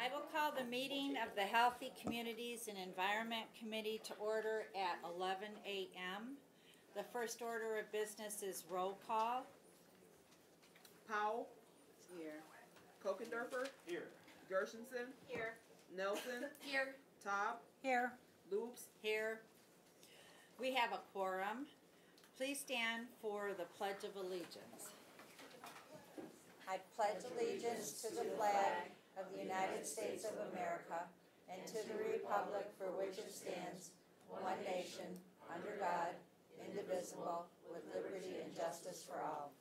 I will call the meeting of the Healthy Communities and Environment Committee to order at 11 a.m. The first order of business is roll call. Powell. Here. Kokendorfer. Here. Gershenson. Here. Nelson. Here. Taub. Here. Loops. Here. We have a quorum. Please stand for the Pledge of Allegiance. I pledge allegiance to the flag of the United States of America and to the republic for which it stands, one nation, under God, indivisible, with liberty and justice for all.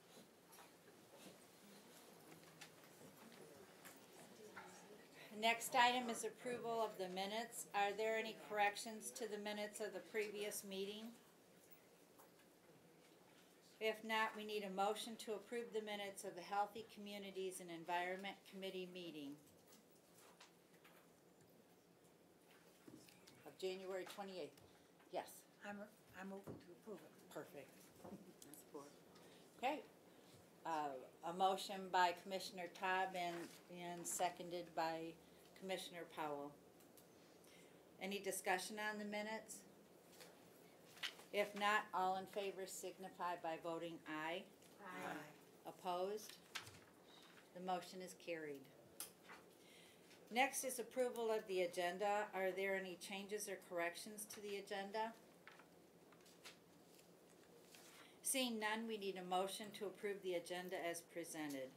Next item is approval of the minutes. Are there any corrections to the minutes of the previous meeting? If not, we need a motion to approve the minutes of the Healthy Communities and Environment Committee meeting of January 28th. Yes. I'm moving to approve it. Perfect. Okay. A motion by Commissioner Taub and seconded by Commissioner Powell. Any discussion on the minutes? If not, all in favor signify by voting aye. Aye. Opposed? The motion is carried. Next is approval of the agenda. Are there any changes or corrections to the agenda? Seeing none, we need a motion to approve the agenda as presented.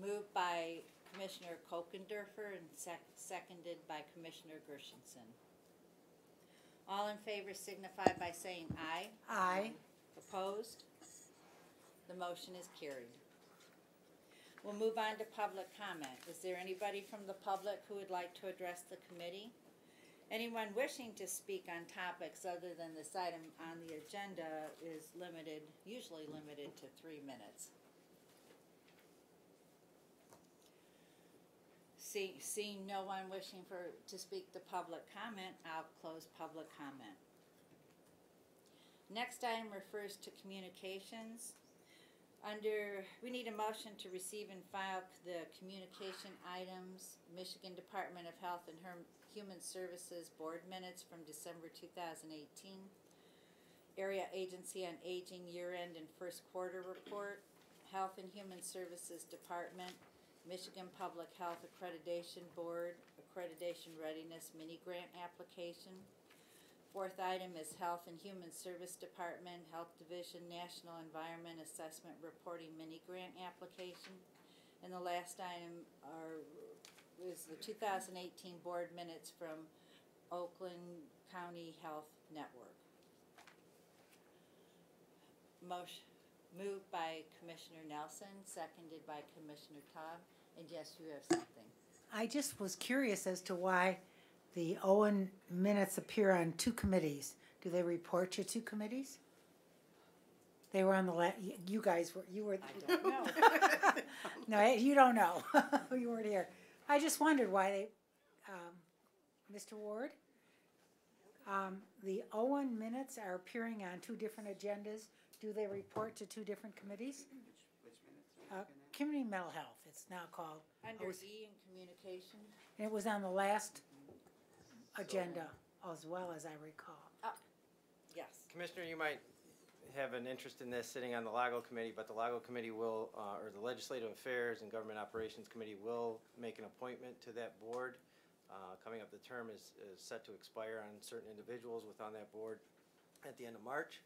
Moved by Commissioner Kokendorfer and seconded by Commissioner Gershenson. All in favor signify by saying aye. Aye. Opposed? The motion is carried. We'll move on to public comment. Is there anybody from the public who would like to address the committee? Anyone wishing to speak on topics other than this item on the agenda is usually limited to 3 minutes. Seeing no one wishing to speak to public comment, I'll close public comment. Next item refers to communications. We need a motion to receive and file the communication items, Michigan Department of Health and Human Services Board Minutes from December 2018, Area Agency on Aging Year-End and First Quarter Report, Health and Human Services Department, Michigan Public Health Accreditation Board, Accreditation Readiness Mini Grant Application. Fourth item is Health and Human Service Department, Health Division National Environment Assessment Reporting Mini Grant Application. And the last item is the 2018 Board Minutes from Oakland County Health Network. Motion. Moved by Commissioner Nelson, seconded by Commissioner Taub. And yes, you have something. I just was curious as to why the Owen minutes appear on 2 committees. Do they report to 2 committees? They were on the you guys were, I don't know. No, you don't know. You weren't here. I just wondered why they, Mr. Ward, the Owen minutes are appearing on 2 different agendas. Do they report to 2 different committees? Which minutes are you looking at? Community mental health, it's now called. Under E in communication. And it was on the last agenda as well, as I recall. Yes. Commissioner, you might have an interest in this sitting on the LAGO committee, but the LAGO committee will, or the Legislative Affairs and Government Operations Committee will make an appointment to that board. Coming up, the term is set to expire on certain individuals on that board at the end of March.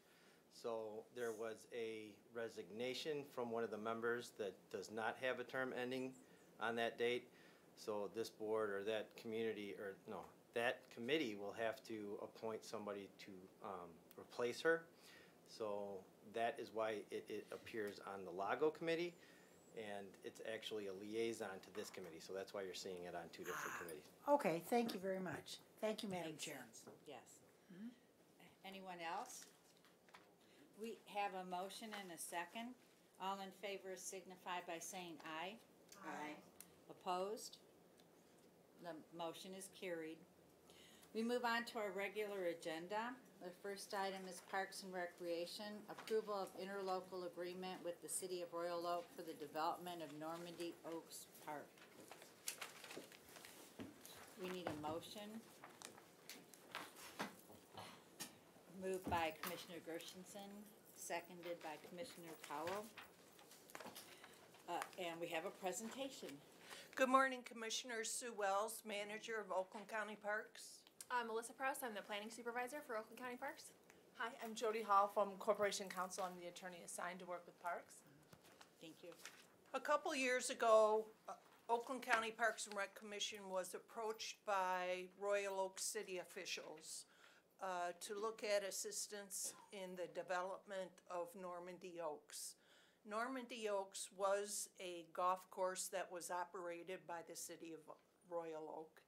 So there was a resignation from one of the members that does not have a term ending on that date. So this board or that community, or no, that committee will have to appoint somebody to replace her. So that is why it appears on the LAGO committee, and it's actually a liaison to this committee. So that's why you're seeing it on 2 different committees. Okay, thank you very much. Thank you, Madam Makes Chair. sense. Yes. Anyone else? We have a motion and a second. All in favor signify by saying aye. Aye. Opposed? The motion is carried. We move on to our regular agenda. The first item is Parks and Recreation, approval of interlocal agreement with the City of Royal Oak for the development of Normandy Oaks Park. We need a motion. Moved by Commissioner Gershenson, seconded by Commissioner Powell. And we have a presentation. Good morning, Commissioners. Sue Wells, Manager of Oakland County Parks. I'm Melissa Proust. I'm the Planning Supervisor for Oakland County Parks. Hi, I'm Jody Hall from Corporation Counsel. I'm the attorney assigned to work with parks. Thank you. A couple years ago, Oakland County Parks and Rec Commission was approached by Royal Oak City officials to look at assistance in the development of Normandy Oaks. Normandy Oaks was a golf course that was operated by the City of Royal Oak.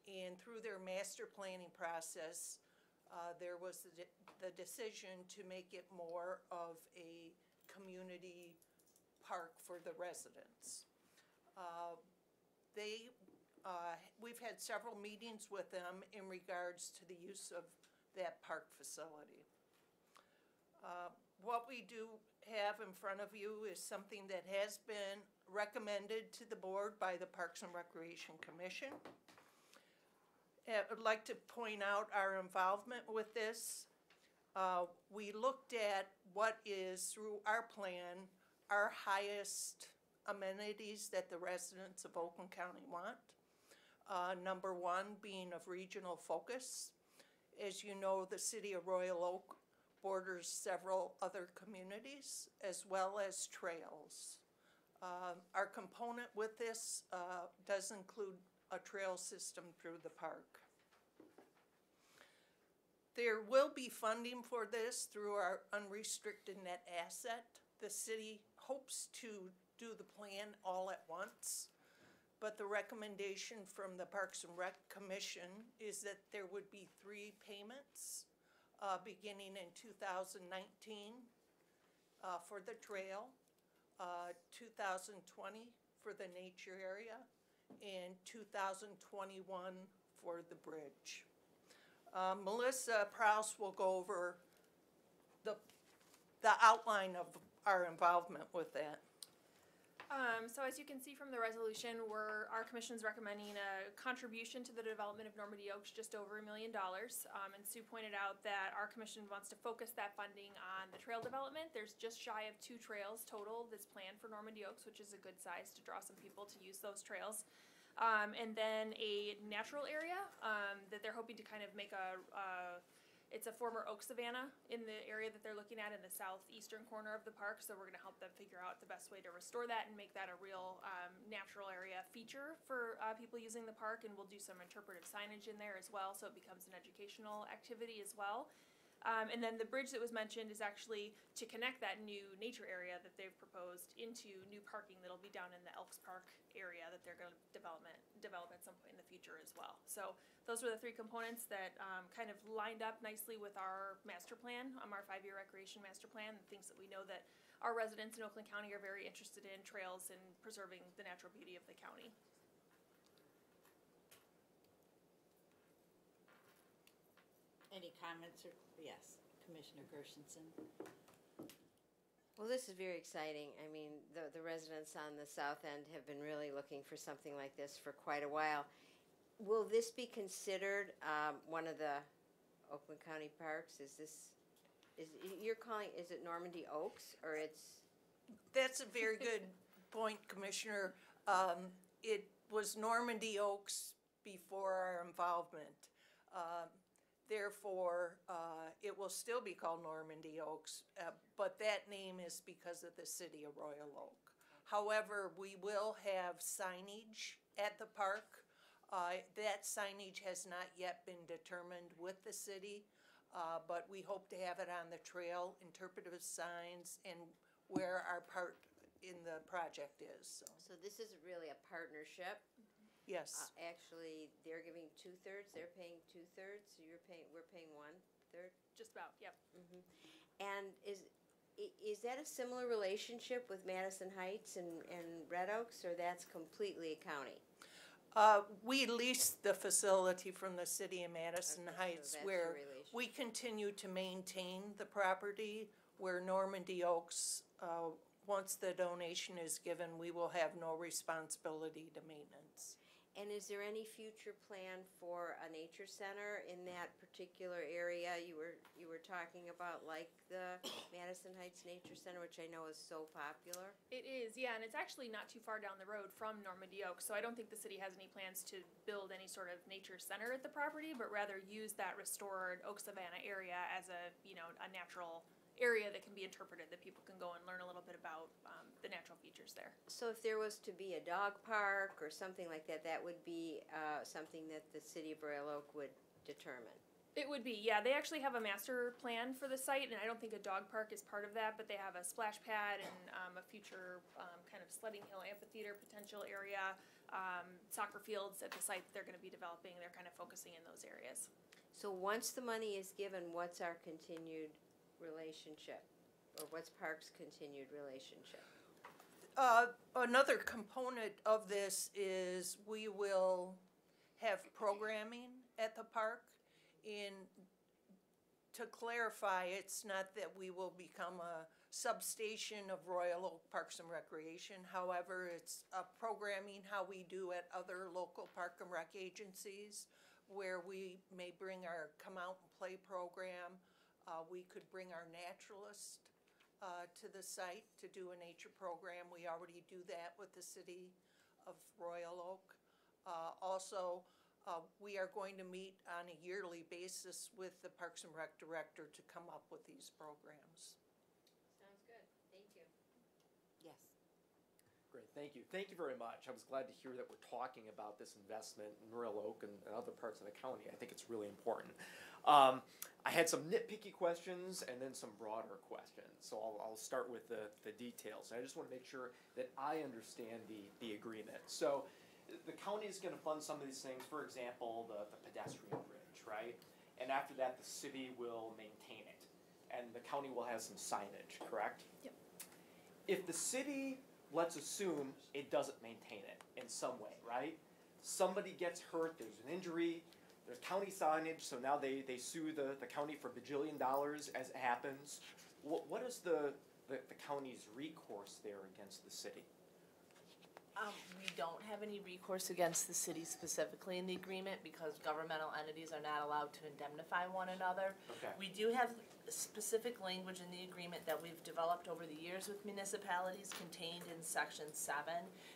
And through their master planning process, there was the decision to make it more of a community park for the residents. We've had several meetings with them in regards to the use of that park facility. What we do have in front of you is something that has been recommended to the board by the Parks and Recreation Commission. I'd like to point out our involvement with this. We looked at what is, through our plan, our highest amenities that the residents of Oakland County want. Number one being of regional focus. As you know, the City of Royal Oak borders several other communities as well as trails. Our component with this does include a trail system through the park. There will be funding for this through our unrestricted net asset. The city hopes to do the plan all at once, but the recommendation from the Parks and Rec Commission is that there would be 3 payments beginning in 2019 for the trail, 2020 for the nature area, and 2021 for the bridge. Melissa Proust will go over the outline of our involvement with that. So as you can see from the resolution, our commission's recommending a contribution to the development of Normandy Oaks just over $1 million. And Sue pointed out that our commission wants to focus that funding on the trail development. There's just shy of 2 trails total that's planned for Normandy Oaks, which is a good size to draw some people to use those trails. And then a natural area that they're hoping to kind of make it's a former oak savanna in the area that they're looking at in the southeastern corner of the park. So we're going to help them figure out the best way to restore that and make that a real natural area feature for people using the park. And we'll do some interpretive signage in there as well, so it becomes an educational activity as well. And then the bridge that was mentioned is actually to connect that new nature area that they've proposed into new parking that'll be down in the Elks Park area that they're going to develop at some point in the future as well. So those were the 3 components that kind of lined up nicely with our master plan, our 5-year recreation master plan, the things that we know that our residents in Oakland County are very interested in, trails and preserving the natural beauty of the county. Any comments or, yes, Commissioner Gershenson? Well, this is very exciting. I mean, the residents on the south end have been really looking for something like this for quite a while. Will this be considered one of the Oakland County parks? Is it Normandy Oaks, or it's? That's a very good point, Commissioner. It was Normandy Oaks before our involvement. Therefore, it will still be called Normandy Oaks, but that name is because of the City of Royal Oak. However, we will have signage at the park. That signage has not yet been determined with the city, but we hope to have it on the trail, interpretive signs, and where our part in the project is. So this isn't really a partnership. Yes. Actually, they're giving 2/3. They're paying 2/3. So we're paying 1/3. Just about, yep. Mm-hmm. And is that a similar relationship with Madison Heights and Red Oaks, or that's completely a county? We leased the facility from the city of Madison Okay, so Heights, that's where your relationship. we continue to maintain the property, where Normandy Oaks, once the donation is given, we will have no responsibility to maintenance. And is there any future plan for a nature center in that particular area you were talking about, like the Madison Heights Nature Center, which I know is so popular? It is, yeah, and it's actually not too far down the road from Normandy Oaks, so I don't think the city has any plans to build any sort of nature center at the property, but rather use that restored Oak Savannah area as a, you know, a natural area that can be interpreted, that people can go and learn a little bit about the natural features there. So if there was to be a dog park or something like that, that would be something that the city of Royal Oak would determine? It would be, yeah. They actually have a master plan for the site, and I don't think a dog park is part of that, but they have a splash pad and a future kind of sledding hill amphitheater potential area, soccer fields at the site that they're going to be developing. They're kind of focusing in those areas. So once the money is given, what's our continued relationship? Or what's Parks' continued relationship? Another component of this is we will have programming at the park. To clarify, it's not that we will become a substation of Royal Oak Parks and Recreation. However, it's programming how we do at other local park and rec agencies, where we may bring our Come Out and Play program. We could bring our naturalist to the site to do a nature program. We already do that with the city of Royal Oak. Also, we are going to meet on a yearly basis with the Parks and Rec director to come up with these programs. Sounds good. Thank you. Yes. Great, thank you. Thank you very much. I was glad to hear that we're talking about this investment in Royal Oak and other parts of the county. I think it's really important. I had some nitpicky questions and then some broader questions. So I'll start with the details. I just want to make sure that I understand the agreement. So the county is going to fund some of these things, for example, the pedestrian bridge, right? And after that, the city will maintain it. And the county will have some signage, correct? Yep. If the city, let's assume, it doesn't maintain it in some way, right? Somebody gets hurt, there's an injury, there's county signage, so now they sue the county for $1 bajillion as it happens. What is the county's recourse there against the city? We don't have any recourse against the city specifically in the agreement because governmental entities are not allowed to indemnify one another. Okay. We do have specific language in the agreement that we've developed over the years with municipalities contained in section 7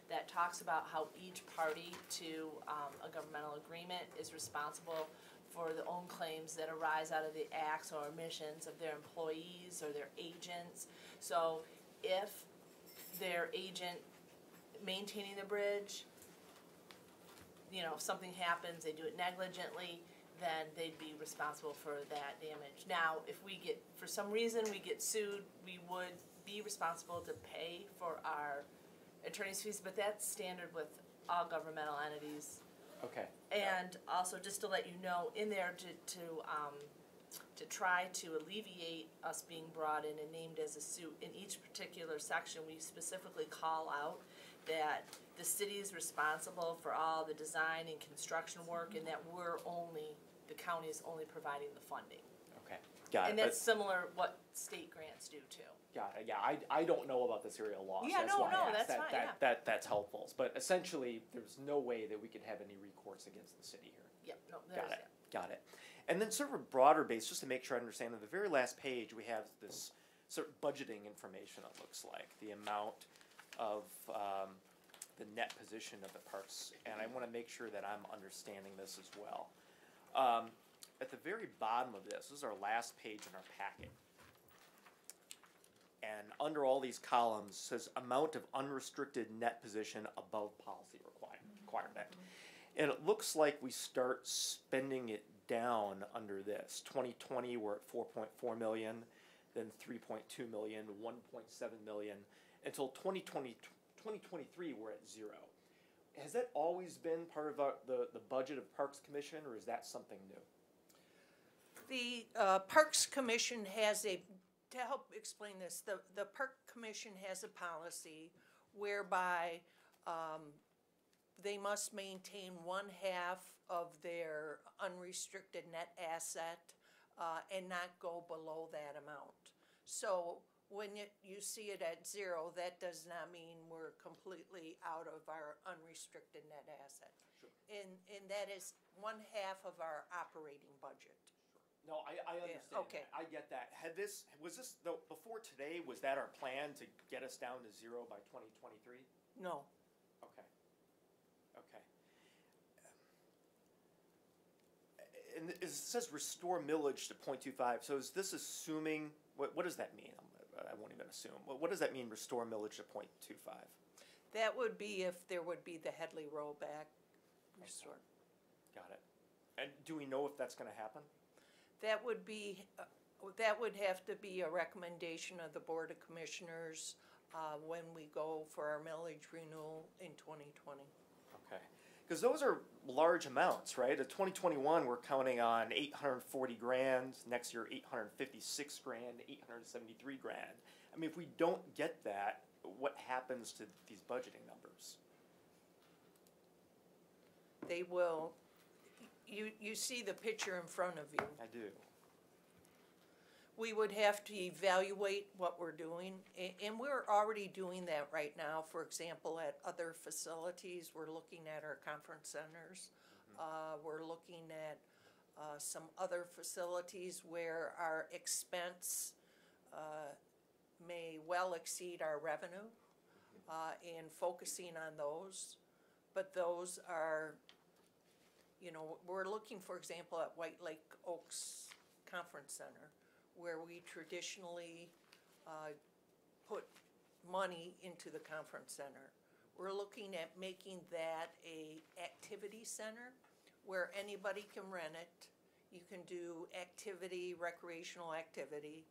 that talks about how each party to a governmental agreement is responsible for their own claims that arise out of the acts or omissions of their employees or their agents. So if their agent maintaining the bridge, you know, if something happens, they do it negligently, then they'd be responsible for that damage. Now, if we get, for some reason, we get sued, we would be responsible to pay for our attorney's fees, but that's standard with all governmental entities. Okay. And also, just to let you know, in there to try to alleviate us being brought in and named as a suit, in each particular section, we specifically call out that the city is responsible for all the design and construction work, and that the county is only providing the funding. Okay, got it. And that's similar what state grants do too. Got it. Yeah, I don't know about this area of law. Yeah, so that's no, why I asked. that's fine, yeah. That's helpful. But essentially, there's no way that we could have any recourse against the city here. Yep, no, Got there's, it. Got it. And then sort of a broader base, just to make sure I understand, on the very last page, we have this sort of budgeting information, it looks like, the amount of the net position of the parks, and I want to make sure that I'm understanding this as well. At the very bottom of this is our last page in our packet. And under all these columns says amount of unrestricted net position above policy requirement. And it looks like we start spending it down under this. 2020 we're at 4.4 million, then 3.2 million, 1.7 million, until 2023 we're at 0. Has that always been part of the budget of Parks Commission, or is that something new? The Parks Commission has to help explain this, the Park Commission has a policy whereby they must maintain 1/2 of their unrestricted net asset, and not go below that amount. So when you see it at 0, that does not mean we're completely out of our unrestricted net asset. Sure. And that is 1/2 of our operating budget. No, I understand. okay. That. I get that. Was this, though, before today, was that our plan to get us down to 0 by 2023? No. Okay. Okay. And it says restore millage to 0.25, so is this assuming, what does that mean? I won't even assume. What does that mean, restore millage to 0.25? That would be if there would be the Headley rollback restored. Got it. And do we know if that's gonna happen? That would be, that would have to be a recommendation of the Board of Commissioners when we go for our millage renewal in 2020. Okay. Because those are large amounts, right? In 2021, we're counting on 840 grand. Next year, 856 grand, 873 grand. I mean, if we don't get that, what happens to these budgeting numbers? They will, you see the picture in front of you. I do. We would have to evaluate what we're doing, and we're already doing that right now. For example, at other facilities, we're looking at our conference centers. We're looking at some other facilities where our expense may well exceed our revenue, and focusing on those. But those are, you know, we're looking, for example, at White Lake Oaks Conference Center, where we traditionally put money into the conference center. We're looking at making that a activity center where anybody can rent it. You can do activity, recreational activity.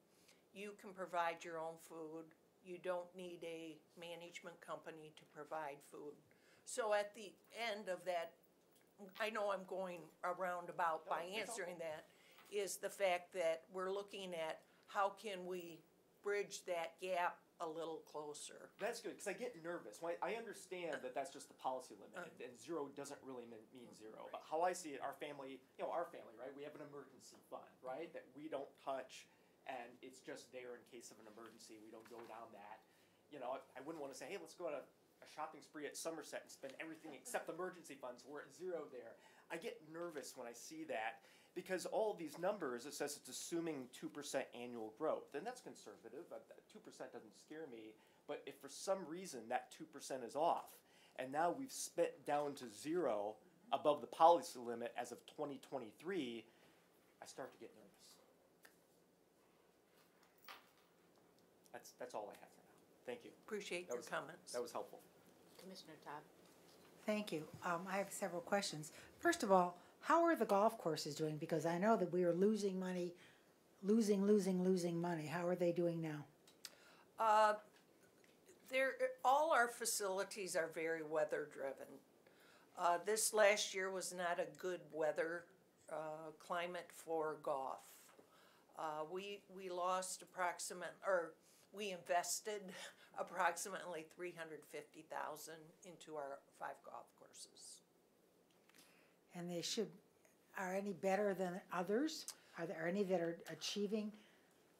You can provide your own food. You don't need a management company to provide food. So at the end of that, I know I'm going around about by answering that, is the fact that we're looking at how can we bridge that gap a little closer. That's good, because I get nervous. I understand that that's just the policy limit, and 0 doesn't really mean 0. But how I see it, our family, right? We have an emergency fund, right? That we don't touch, and it's just there in case of an emergency. We don't go down that. You know, I wouldn't want to say, hey, let's go on a shopping spree at Somerset and spend everything except emergency funds. We're at 0 there. I get nervous when I see that, because all of these numbers, it says it's assuming 2% annual growth, and that's conservative. 2% doesn't scare me, but if for some reason that 2% is off, and now we've spit down to 0 above the policy limit as of 2023, I start to get nervous. That's all I have for now. Thank you. Appreciate your comments. That was helpful. Commissioner Todd. Thank you. I have several questions. First of all, how are the golf courses doing? Because I know that we are losing money, losing money. How are they doing now? All our facilities are very weather driven. This last year was not a good weather climate for golf. We lost we invested approximately $350,000 into our 5 golf courses. And they are any better than others? Are there any that are achieving?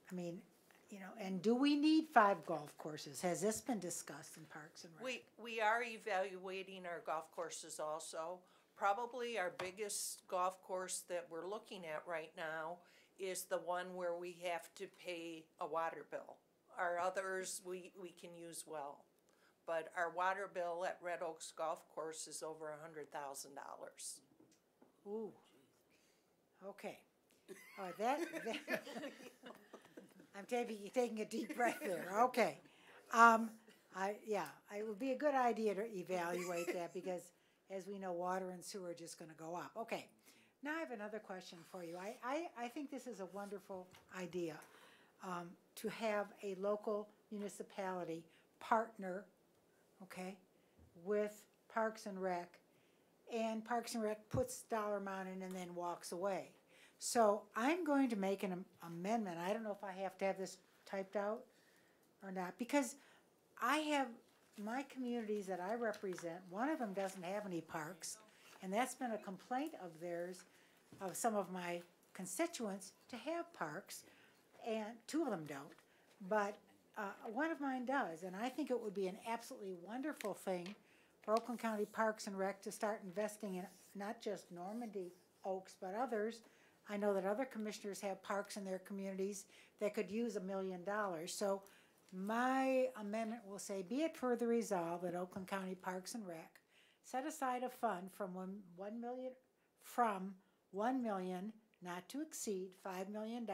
I mean, you know, and do we need 5 golf courses? Has this been discussed in Parks and Rec? We are evaluating our golf courses also. Probably our biggest golf course that we're looking at right now is the one where we have to pay a water bill. Our others we can use well. But our water bill at Red Oaks Golf Course is over $100,000. Ooh. Okay. All right, that I'm taking a deep breath there. Okay. It would be a good idea to evaluate that, because as we know, water and sewer are just going to go up. Okay. Now I have another question for you. I think this is a wonderful idea, to have a local municipality partner, okay, with Parks and Rec, and Parks and Rec puts dollar amount in and then walks away. So I'm going to make an amendment. I don't know if I have to have this typed out or not, because I have my communities that I represent, one of them doesn't have any parks, and that's been a complaint of theirs, of some of my constituents, to have parks, and two of them don't. But one of mine does, and I think it would be an absolutely wonderful thing for Oakland County Parks and Rec to start investing in not just Normandy Oaks, but others. I know that other commissioners have parks in their communities that could use $1 million. So my amendment will say, be it further resolved that Oakland County Parks and Rec set aside a fund from $1 million, not to exceed $5 million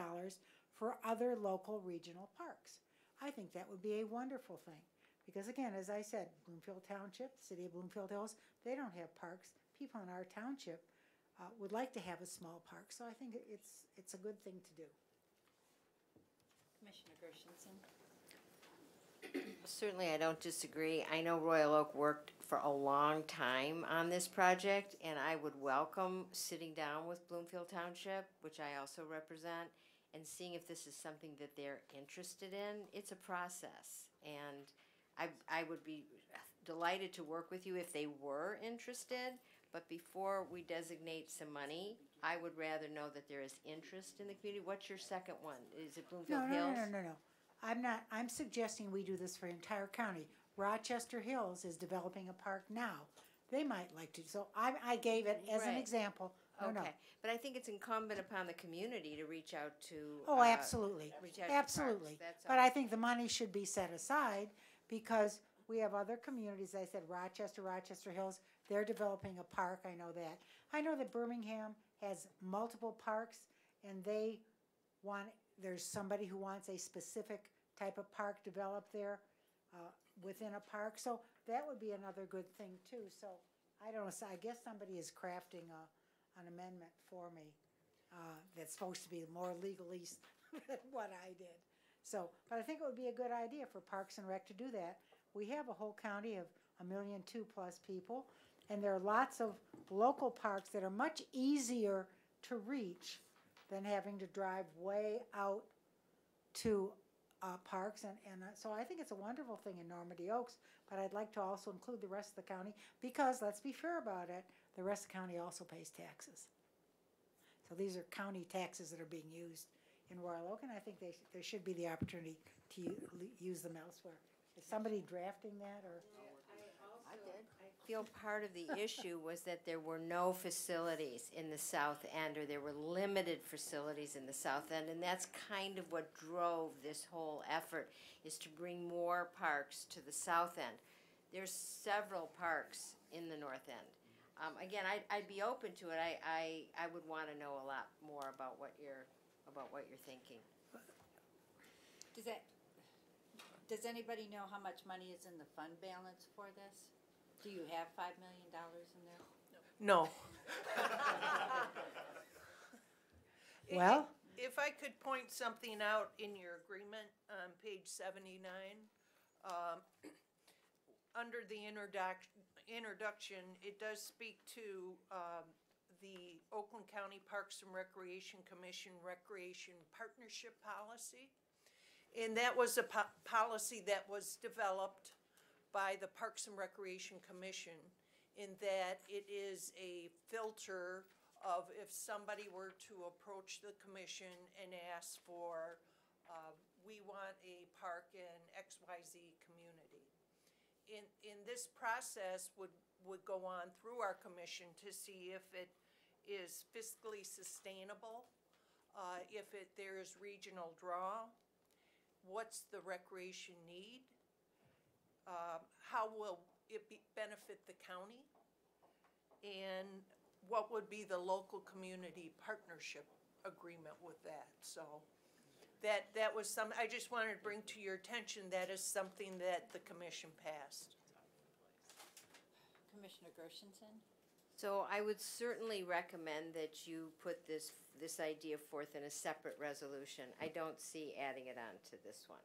for other local regional parks. I think that would be a wonderful thing. Because again, as I said, Bloomfield Township, City of Bloomfield Hills, they don't have parks. People in our township would like to have a small park, so I think it's a good thing to do. Commissioner Gershenson. Certainly, I don't disagree. I know Royal Oak worked for a long time on this project, and I would welcome sitting down with Bloomfield Township, which I also represent, and seeing if this is something that they're interested in. It's a process, and I would be delighted to work with you if they were interested, but before we designate some money, I would rather know that there is interest in the community. What's your second one? Is it Bloomfield Hills? No. I'm suggesting we do this for the entire county. Rochester Hills is developing a park now. They might like to, so I gave it as an Right. example. No. But I think it's incumbent upon the community to reach out to. Oh, absolutely, reach out to absolutely. parks, that's But all. I think the money should be set aside because we have other communities, I said Rochester Hills, they're developing a park, I know that. I know that Birmingham has multiple parks and they want, there's somebody who wants a specific type of park developed there within a park, so that would be another good thing too. So I don't know, so I guess somebody is crafting an amendment for me that's supposed to be more legalese than what I did. So, but I think it would be a good idea for Parks and Rec to do that. We have a whole county of 1.2 million plus people, and there are lots of local parks that are much easier to reach than having to drive way out to parks. And so I think it's a wonderful thing in Normandy Oaks, but I'd like to also include the rest of the county because, let's be fair about it, the rest of the county also pays taxes. So these are county taxes that are being used in Royal Oak, and I think there should be the opportunity to use them elsewhere. Is somebody drafting that, or? I did. I feel part of the issue was that there were no facilities in the south end, or there were limited facilities in the south end, and that's kind of what drove this whole effort, is to bring more parks to the south end. There's several parks in the north end. Again, I'd be open to it. I would want to know a lot more about what you're thinking. Does anybody know how much money is in the fund balance for this? Do you have $5 million in there? No. Well, If I could point something out in your agreement on page 79, under the introduction, it does speak to the Oakland County Parks and Recreation Commission Recreation Partnership Policy. And that was a policy that was developed by the Parks and Recreation Commission, in that it is a filter of if somebody were to approach the commission and ask for, we want a park in XYZ community. In this process would go on through our commission to see if it is fiscally sustainable, if there is regional draw, what's the recreation need, how will it benefit the county, and what would be the local community partnership agreement with that. So that was I just wanted to bring to your attention that is something that the commission passed. Commissioner Gershenson? So I would certainly recommend that you put this idea forth in a separate resolution. I don't see adding it on to this one.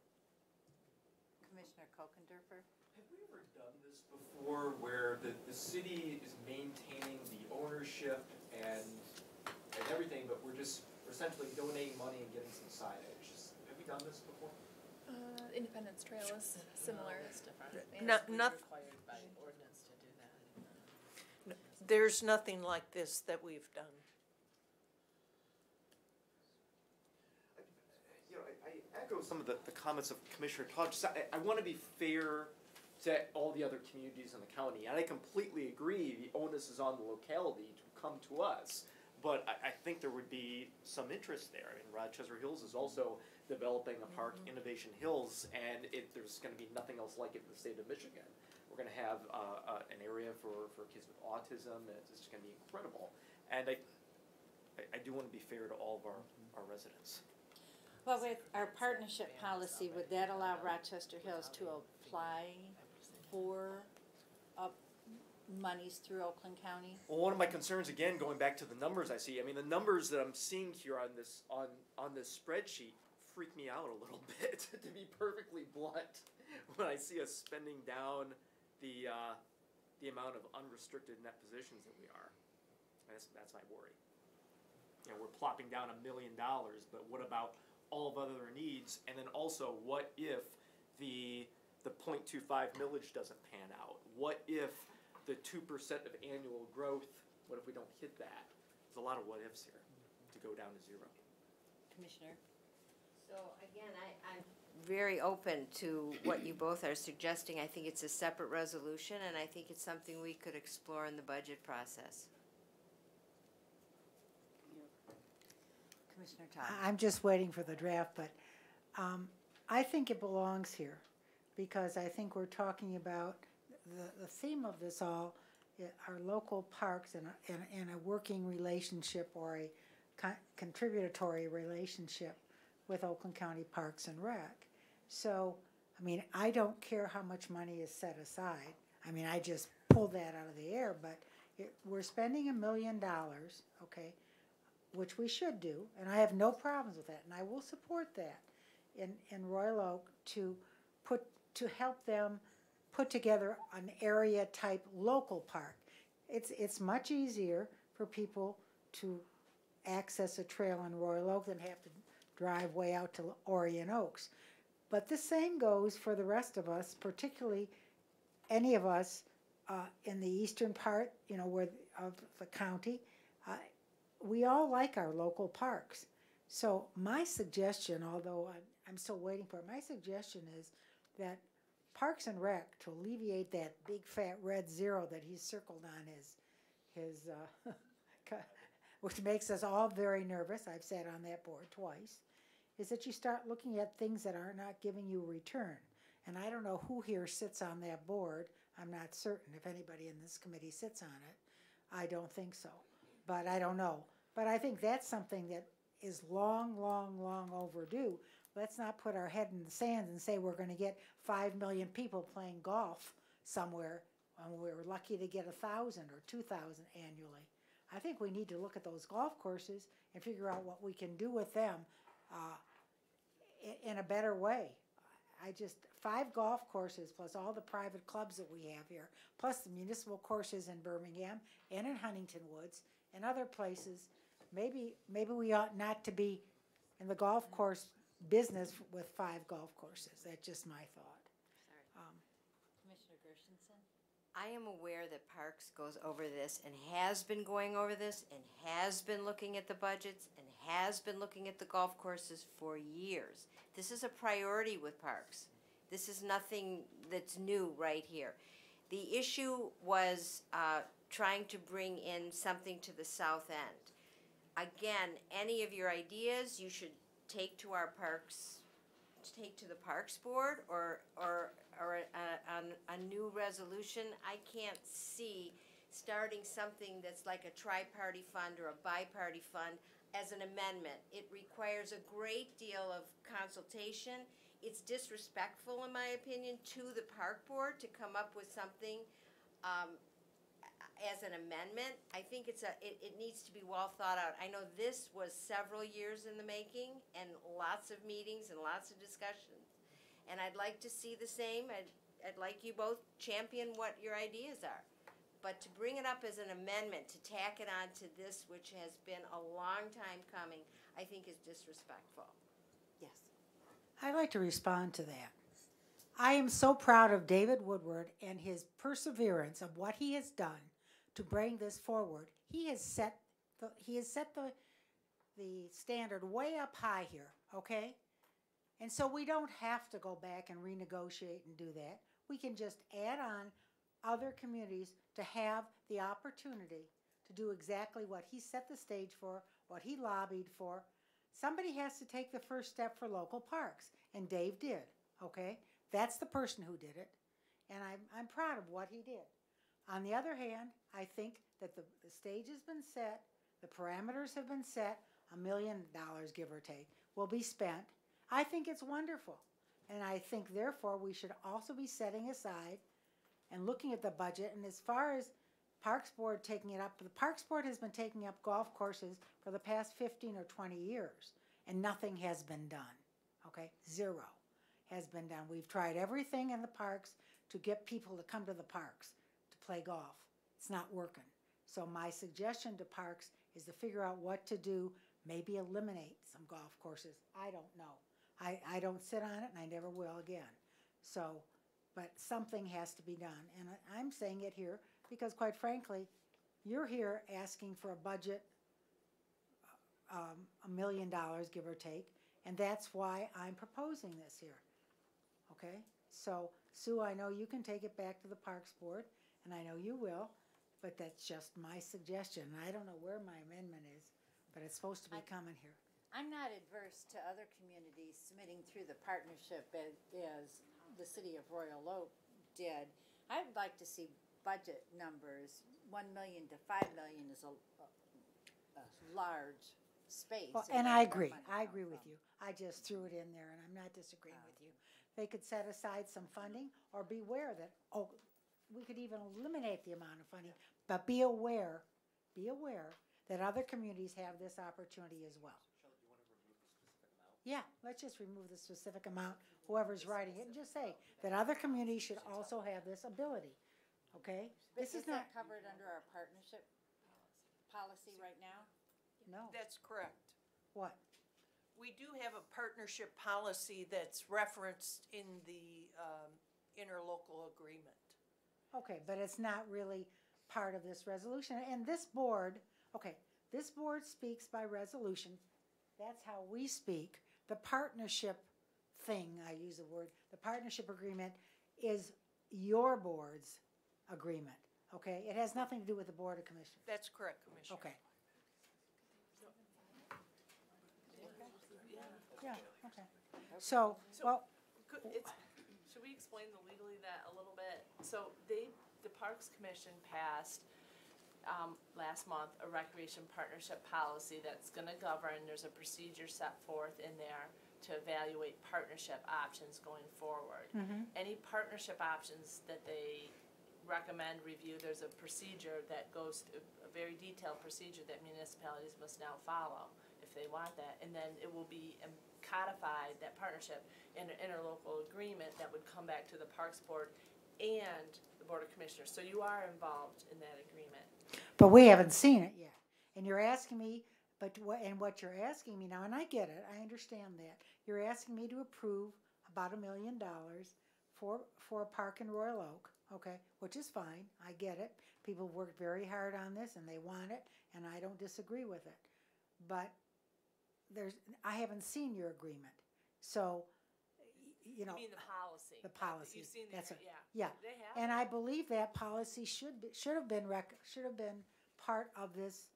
Commissioner Kokendorfer? Have we ever done this before where the city is maintaining the ownership and everything, but we're essentially donating money and getting some signage? Have we done this before? Independence Trail is similar. It's different. No- We're noth- required by ordinance to do that. There's nothing like this that we've done. You know, I echo some of the comments of Commissioner Todd. Just, I want to be fair to all the other communities in the county, and I completely agree, the onus is on the locality to come to us. But I think there would be some interest there. I mean, Rochester Hills is also developing a park, Innovation Hills, and there's going to be nothing else like it in the state of Michigan. We're going to have an area for kids with autism, and it's just going to be incredible. And I do want to be fair to all of our residents. Well, with our partnership policy, would that allow Rochester Hills to apply for monies through Oakland County? Well, one of my concerns, again, going back to the numbers I see, I mean, the numbers that I'm seeing here on this spreadsheet freak me out a little bit, to be perfectly blunt, when I see us spending down the amount of unrestricted net positions that we are. That's my worry. You know, we're plopping down $1 million, but what about all of other needs? And then also, what if the 0.25 millage doesn't pan out? What if the 2% of annual growth, what if we don't hit that? There's a lot of what ifs here to go down to zero. Commissioner? So again, I'm very open to what you both are suggesting. I think it's a separate resolution, and I think it's something we could explore in the budget process. Commissioner Todd. I'm just waiting for the draft, but I think it belongs here because I think we're talking about the theme of this all are local parks and a working relationship or a contributory relationship with Oakland County Parks and Rec. So, I mean, I don't care how much money is set aside. I mean, I just pulled that out of the air, but we're spending $1 million, okay, which we should do, and I have no problems with that, and I will support that in Royal Oak to help them put together an area type local park. It's much easier for people to access a trail in Royal Oak than have to drive way out to Orion Oaks. But the same goes for the rest of us, particularly any of us in the eastern part, you know, of the county. We all like our local parks. So my suggestion, although I'm still waiting for it, my suggestion is that Parks and Rec, to alleviate that big fat red zero that he's circled on his which makes us all very nervous, I've sat on that board twice, is that you start looking at things that are not giving you a return. And I don't know who here sits on that board. I'm not certain if anybody in this committee sits on it. I don't think so, but I don't know. But I think that's something that is long, long, long overdue. Let's not put our head in the sand and say we're going to get 5 million people playing golf somewhere when we're lucky to get 1,000 or 2,000 annually. I think we need to look at those golf courses and figure out what we can do with them in a better way. 5 golf courses plus all the private clubs that we have here, plus the municipal courses in Birmingham and in Huntington Woods and other places. Maybe we ought not to be in the golf course business with 5 golf courses. That's just my thought. Commissioner Gershenson? I am aware that Parks goes over this and has been going over this and has been looking at the budgets and has been looking at the golf courses for years. This is a priority with Parks. This is nothing that's new right here. The issue was trying to bring in something to the south end. Again, any of your ideas you should take to our parks, take to the Parks Board or a new resolution. I can't see starting something that's like a tri-party fund or a bi-party fund as an amendment. It requires a great deal of consultation. It's disrespectful, in my opinion, to the Park Board to come up with something as an amendment. I think it needs to be well thought out. I know this was several years in the making and lots of meetings and lots of discussions. And I'd like to see the same. I'd like you both champion what your ideas are. But to bring it up as an amendment, to tack it on to this, which has been a long time coming, I think is disrespectful. Yes. I'd like to respond to that. I am so proud of David Woodward and his perseverance of what he has done to bring this forward. He has set the standard way up high here, okay? And so we don't have to go back and renegotiate and do that. We can just add on other communities to have the opportunity to do exactly what he set the stage for, what he lobbied for. Somebody has to take the first step for local parks, and Dave did, okay? That's the person who did it, and I'm proud of what he did. On the other hand, I think that the stage has been set, the parameters have been set, $1 million, give or take, will be spent. I think it's wonderful, and I think therefore we should also be setting aside and looking at the budget, and as far as Parks Board taking it up, the Parks Board has been taking up golf courses for the past 15 or 20 years, and nothing has been done, okay? Zero has been done. We've tried everything in the parks to get people to come to the parks to play golf. It's not working. So my suggestion to parks is to figure out what to do, maybe eliminate some golf courses. I don't know. I don't sit on it, and I never will again. So, but something has to be done. And I'm saying it here because, quite frankly, you're here asking for a budget, $1 million, give or take, and that's why I'm proposing this here. Okay? So, Sue, I know you can take it back to the Parks Board, and I know you will, but that's just my suggestion. I don't know where my amendment is, but it's supposed to be coming here. I'm not adverse to other communities submitting through the partnership as the city of Royal Oak did. I would like to see budget numbers. 1 million to 5 million is a large space. Well, and I agree. I agree with you. I just threw it in there, and I'm not disagreeing with you. They could set aside some funding, or beware that, we could even eliminate the amount of funding, but be aware that other communities have this opportunity as well. Yeah, let's just remove the specific amount, whoever's writing it, and just say that other communities should also have this ability, okay? This is not, that covered under our partnership policy right now? no, That's correct. what? We do have a partnership policy that's referenced in the interlocal agreement. Okay, but it's not really part of this resolution, and this board, okay, this board speaks by resolution. That's how we speak. The partnership thing, I use the word, the partnership agreement is your board's agreement, okay? It has nothing to do with the Board of Commissioners. That's correct, Commissioner. Okay. Yeah, okay. So, well, Should we explain legally that a little bit? So the Parks Commission passed last month a recreation partnership policy that's gonna govern, there's a procedure set forth in there to evaluate partnership options going forward. Any partnership options that they recommend review, there's a procedure that goes, a very detailed procedure that municipalities must now follow if they want that, and then it will be codified, that partnership, in an interlocal agreement that would come back to the Parks Board and the Board of Commissioners. So you are involved in that agreement. but we haven't seen it yet. And you're asking me, what you're asking me now, and I get it, I understand that. You're asking me to approve about $1 million for a park in Royal Oak, okay, which is fine, I get it. People worked very hard on this and they want it, and I don't disagree with it. But I haven't seen your agreement, so, you know. You mean the policy? The policy. You've seen That's that, it. yeah. Yeah, They have. and I believe that policy should have been part of this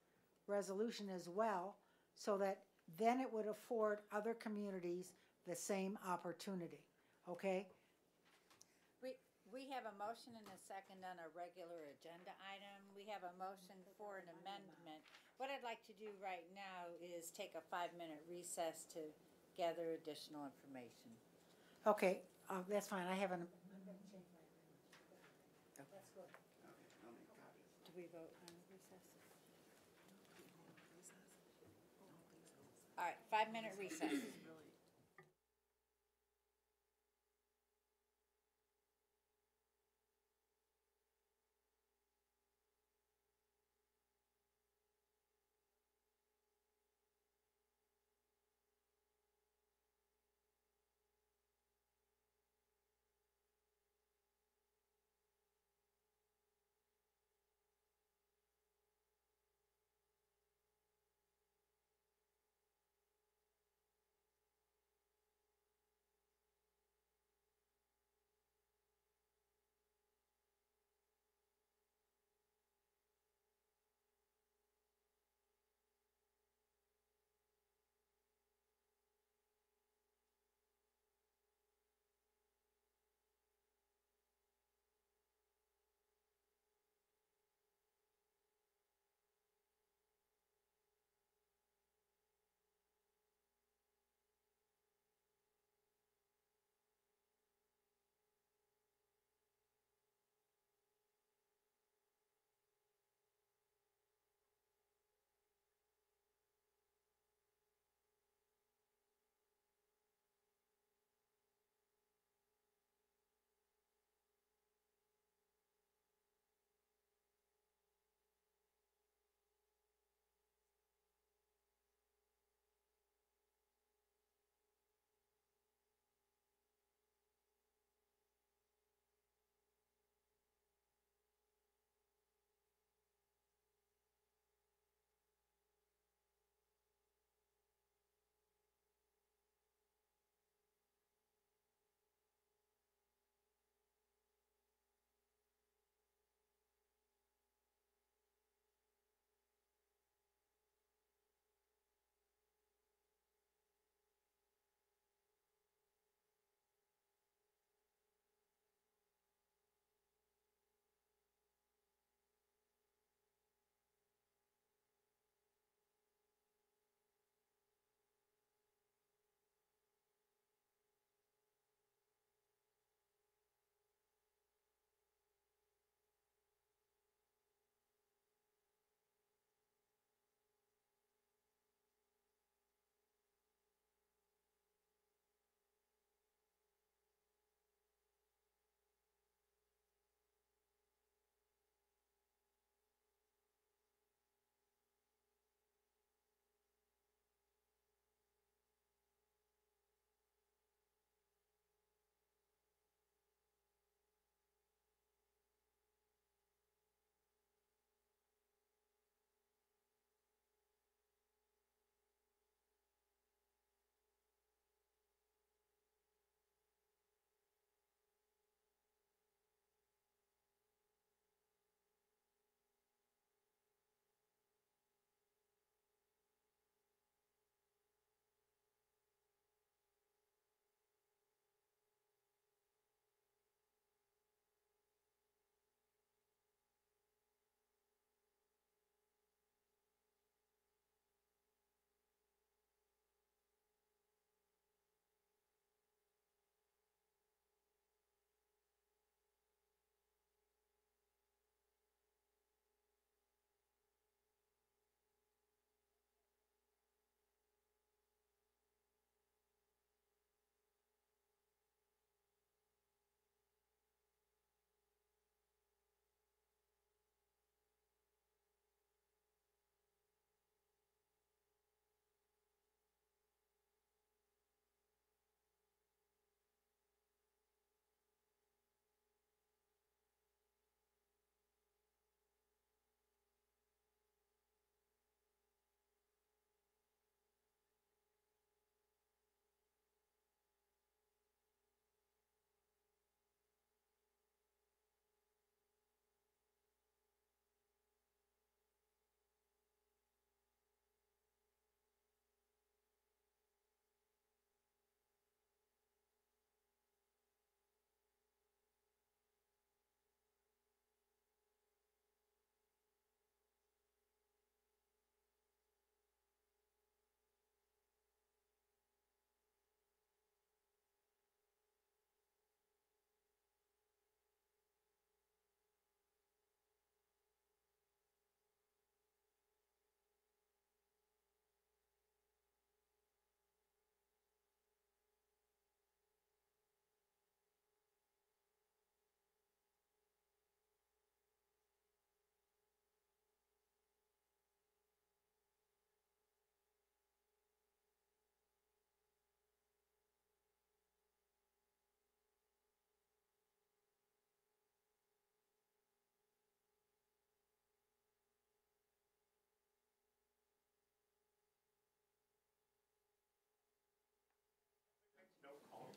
resolution as well, so that then it would afford other communities the same opportunity, okay? We have a motion and a second on a regular agenda item. We have a motion for an amendment. What I'd like to do right now is take a 5-minute recess to gather additional information. Okay, that's fine, I haven't. That's good. Do we vote on recess? All right, 5-minute recess.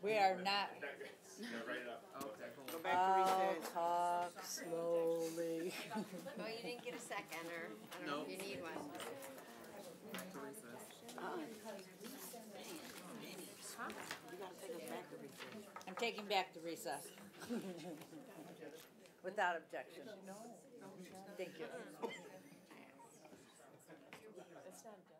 We are not. Go back to recess. Talk slowly. Well, you didn't get a second, or I don't know if you need one. I'm taking back the recess. Without objection. Thank you. That's not good.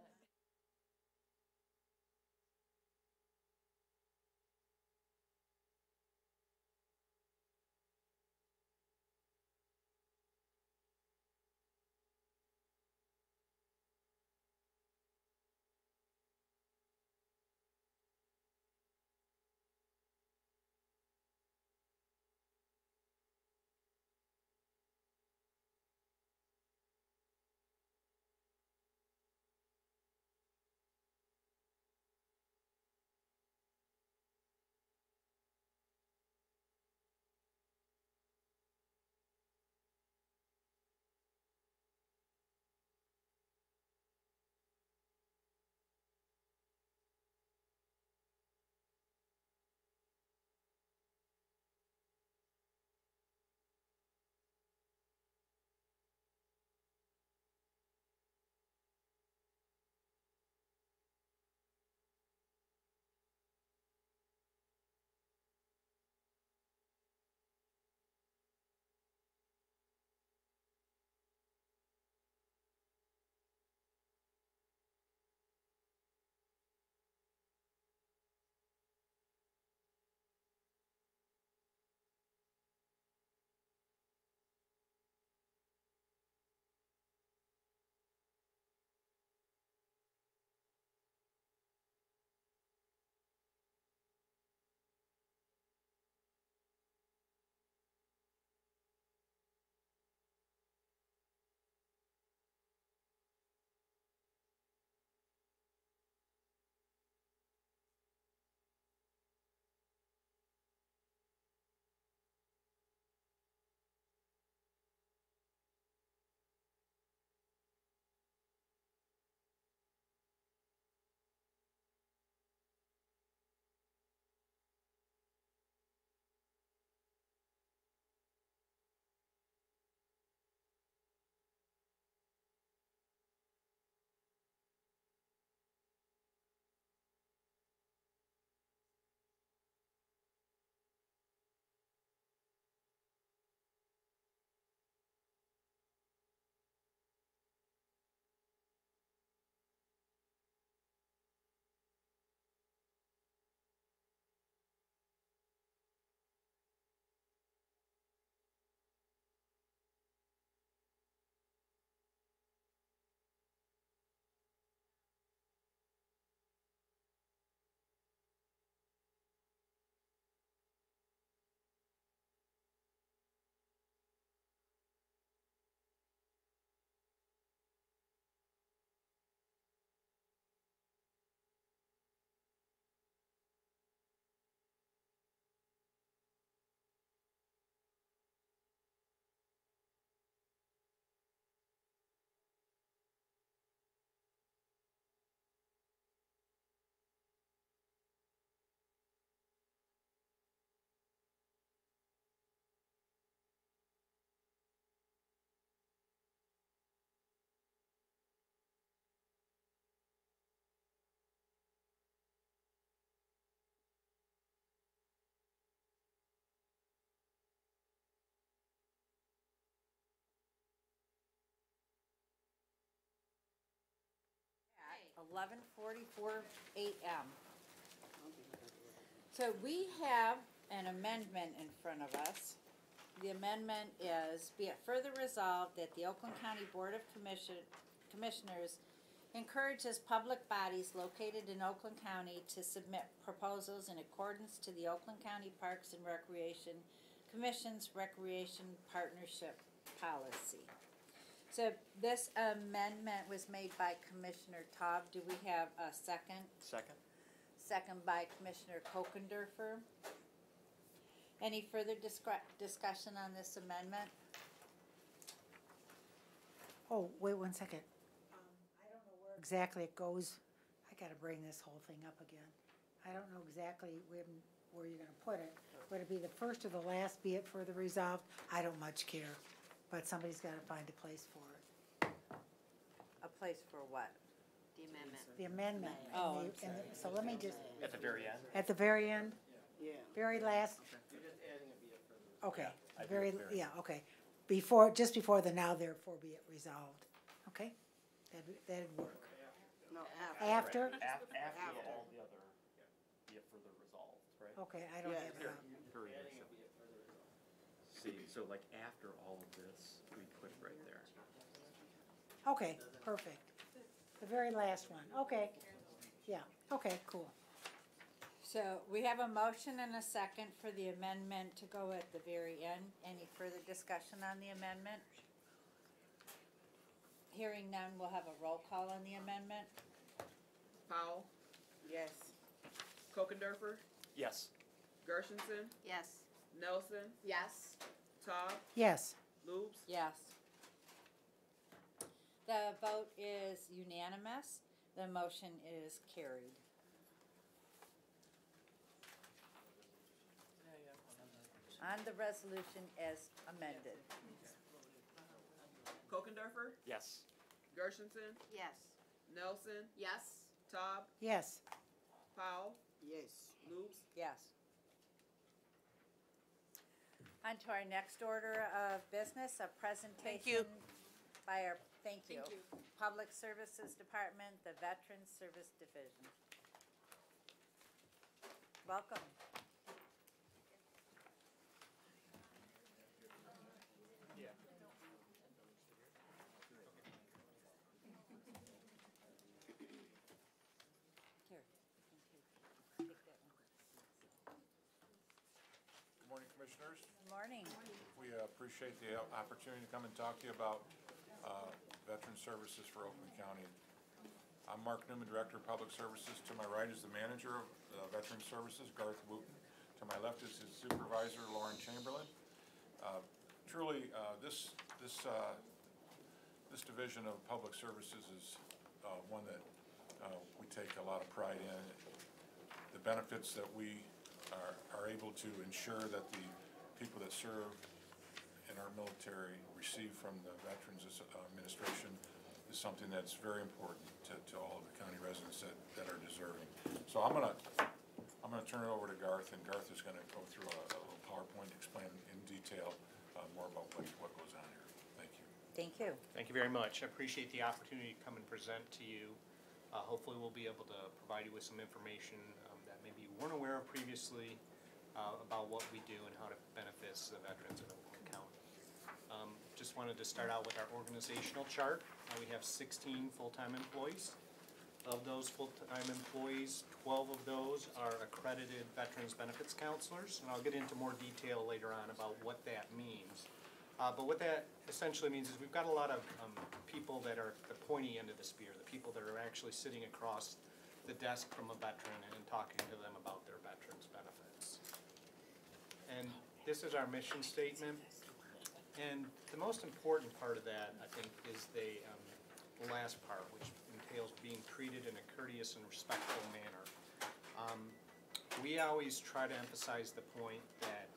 At 11:44 a.m. So we have an amendment in front of us. The amendment is, be it further resolved that the Oakland County Board of Commissioners encourages public bodies located in Oakland County to submit proposals in accordance to the Oakland County Parks and Recreation Commission's Recreation Partnership Policy. So this amendment was made by Commissioner Taub. Do we have a second? Second. Second by Commissioner Kokendorfer. Any further discussion on this amendment? Oh, wait 1 second. I don't know where exactly it goes. I gotta bring this whole thing up again. I don't know exactly where you're gonna put it. Would it be the first or the last, be it further resolved? I don't much care, but somebody's gotta find a place for it. A place for what? The amendment. The amendment. Oh, and so let me just, At the very end? at the very end, Yeah. very last, You're just adding a be it further. okay, I do very, it very- yeah, okay. Before, just before the now therefore be it resolved, okay? That'd work. No, After? After all the other, be it further resolved, right? Okay, I don't Yeah, have here. it. Very simple. See, so like after all of this, we put it right there. Okay, perfect. The very last one, okay. Yeah, okay, cool. So we have a motion and a second for the amendment to go at the very end. Any further discussion on the amendment? Hearing none, we'll have a roll call on the amendment. Powell, Yes. Kokendorfer, Yes. Gershenson, Yes. Nelson, Yes. Todd, Yes, Loops, Yes. The vote is unanimous. The motion is carried. On the resolution as amended. Kokendorfer, Yes. Gershenson, Yes. Nelson, Yes. Todd, yes. Powell, Yes. Loops, Yes. On to our next order of business, a presentation by our, thank you, Public Services Department, the Veterans Service Division. Welcome. Here, you can take that one. Good morning, Commissioners. Good morning. We appreciate the opportunity to come and talk to you about Veteran Services for Oakland County. I'm Mark Newman, Director of Public Services. To my right is the Manager of Veteran Services, Garth Wooten. To my left is his Supervisor, Lauren Chamberlain. Truly, this division of Public Services is one that we take a lot of pride in. The benefits that we are able to ensure that the people that serve in our military receive from the Veterans Administration is something that's very important to all of the county residents that are deserving. So I'm gonna turn it over to Garth, and Garth is gonna go through a little PowerPoint to explain in detail more about what goes on here. Thank you. Thank you. Thank you very much. I appreciate the opportunity to come and present to you. Hopefully, we'll be able to provide you with some information that maybe you weren't aware of previously about what we do and how it benefits the veterans of Oakland County. Just wanted to start out with our organizational chart. We have 16 full-time employees. Of those full-time employees, 12 of those are accredited Veterans Benefits Counselors, and I'll get into more detail later on about what that means. But what that essentially means is we've got a lot of people that are the pointy end of the spear, the people that are actually sitting across the desk from a veteran and talking to them about their veterans benefits. And this is our mission statement. And the most important part of that, I think, is the last part, which entails being treated in a courteous and respectful manner. We always try to emphasize the point that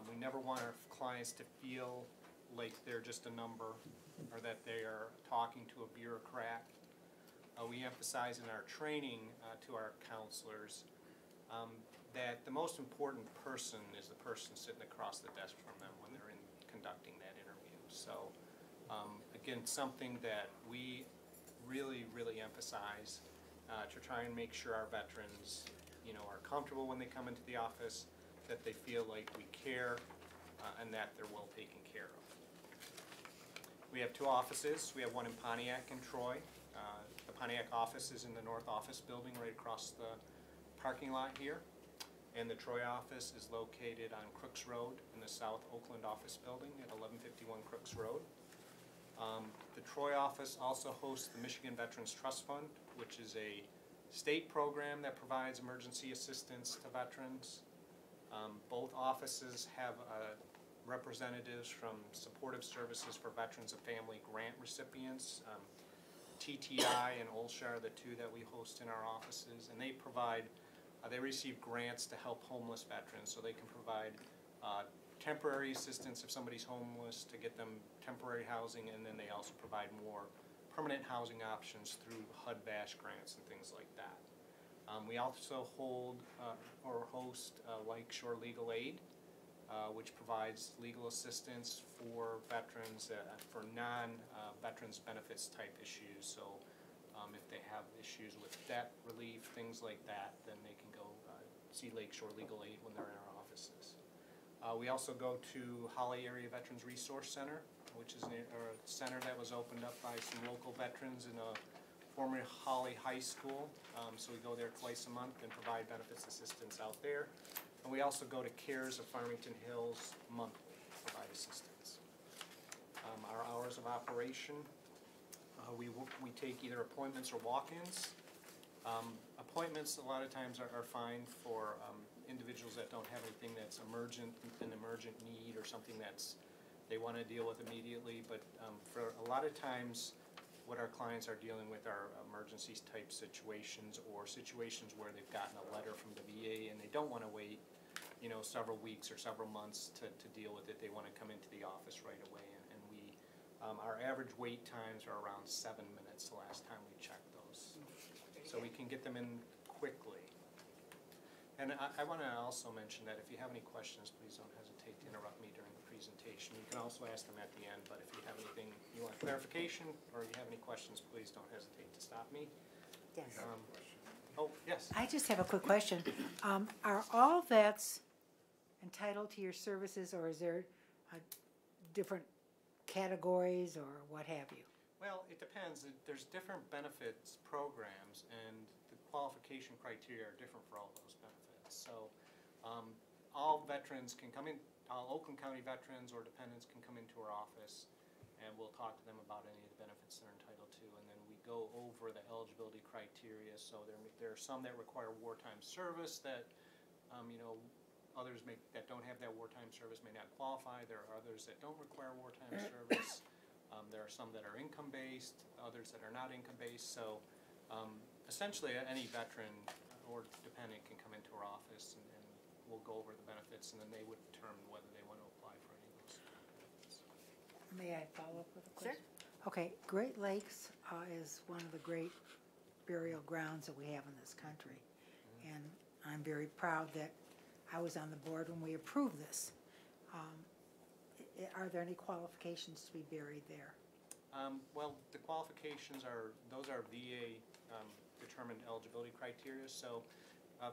we never want our clients to feel like they're just a number or that they are talking to a bureaucrat. We emphasize in our training to our counselors that the most important person is the person sitting across the desk from them when they're conducting that interview. So again, something that we really, really emphasize to try and make sure our veterans, are comfortable when they come into the office, that they feel like we care, and that they're well taken care of. We have two offices. We have one in Pontiac and Troy. The Pontiac office is in the north office building right across the parking lot here. And the Troy office is located on Crooks Road in the South Oakland office building at 1151 Crooks Road. The Troy office also hosts the Michigan Veterans Trust Fund, which is a state program that provides emergency assistance to veterans. Both offices have representatives from Supportive Services for Veterans and Family grant recipients. TTI and OLSHA are the two that we host in our offices, and they provide They receive grants to help homeless veterans, so they can provide temporary assistance if somebody's homeless, to get them temporary housing, and then they also provide more permanent housing options through HUD-VASH grants and things like that. We also hold or host Lake Shore Legal Aid, which provides legal assistance for veterans for non-veterans benefits type issues. So if they have issues with debt relief, things like that, then they can go see Lake Shore Legal Aid when they're in our offices. We also go to Holly Area Veterans Resource Center, which is a center that was opened up by some local veterans in a former Holly High School. So we go there twice a month and provide benefits assistance out there. And we also go to CARES of Farmington Hills monthly, provide assistance. Our hours of operation, we take either appointments or walk-ins. Appointments a lot of times are fine for individuals that don't have anything that's an emergent need or something that's they want to deal with immediately, but for a lot of times what our clients are dealing with are emergency type situations or situations where they've gotten a letter from the VA and they don't want to wait, you know, several weeks or several months to deal with it. They want to come into the office right away, and we our average wait times are around 7 minutes the last time we checked those. So we can get them in quickly. And I want to also mention that if you have any questions, please don't hesitate to interrupt me during the presentation. You can also ask them at the end, but if you have anything you want clarification or you have any questions, please don't hesitate to stop me. Yes. Oh, yes. I just have a quick question. Are all vets entitled to your services, or is there different categories or what have you? Well, it depends. There's different benefits programs, and the qualification criteria are different for all those benefits. So all veterans can come in, all Oakland County veterans or dependents can come into our office, and we'll talk to them about any of the benefits they're entitled to, and then we go over the eligibility criteria. So there are some that require wartime service that, you know, others that don't have that wartime service may not qualify. There are others that don't require wartime service. There are some that are income-based, others that are not income-based. So essentially, any veteran or dependent can come into our office, and we'll go over the benefits, and then they would determine whether they want to apply for any of those benefits. May I follow up with a question? Sure. Okay, Great Lakes is one of the great burial grounds that we have in this country. And I'm very proud that I was on the board when we approved this. Are there any qualifications to be buried there? Well, the qualifications are VA determined eligibility criteria. So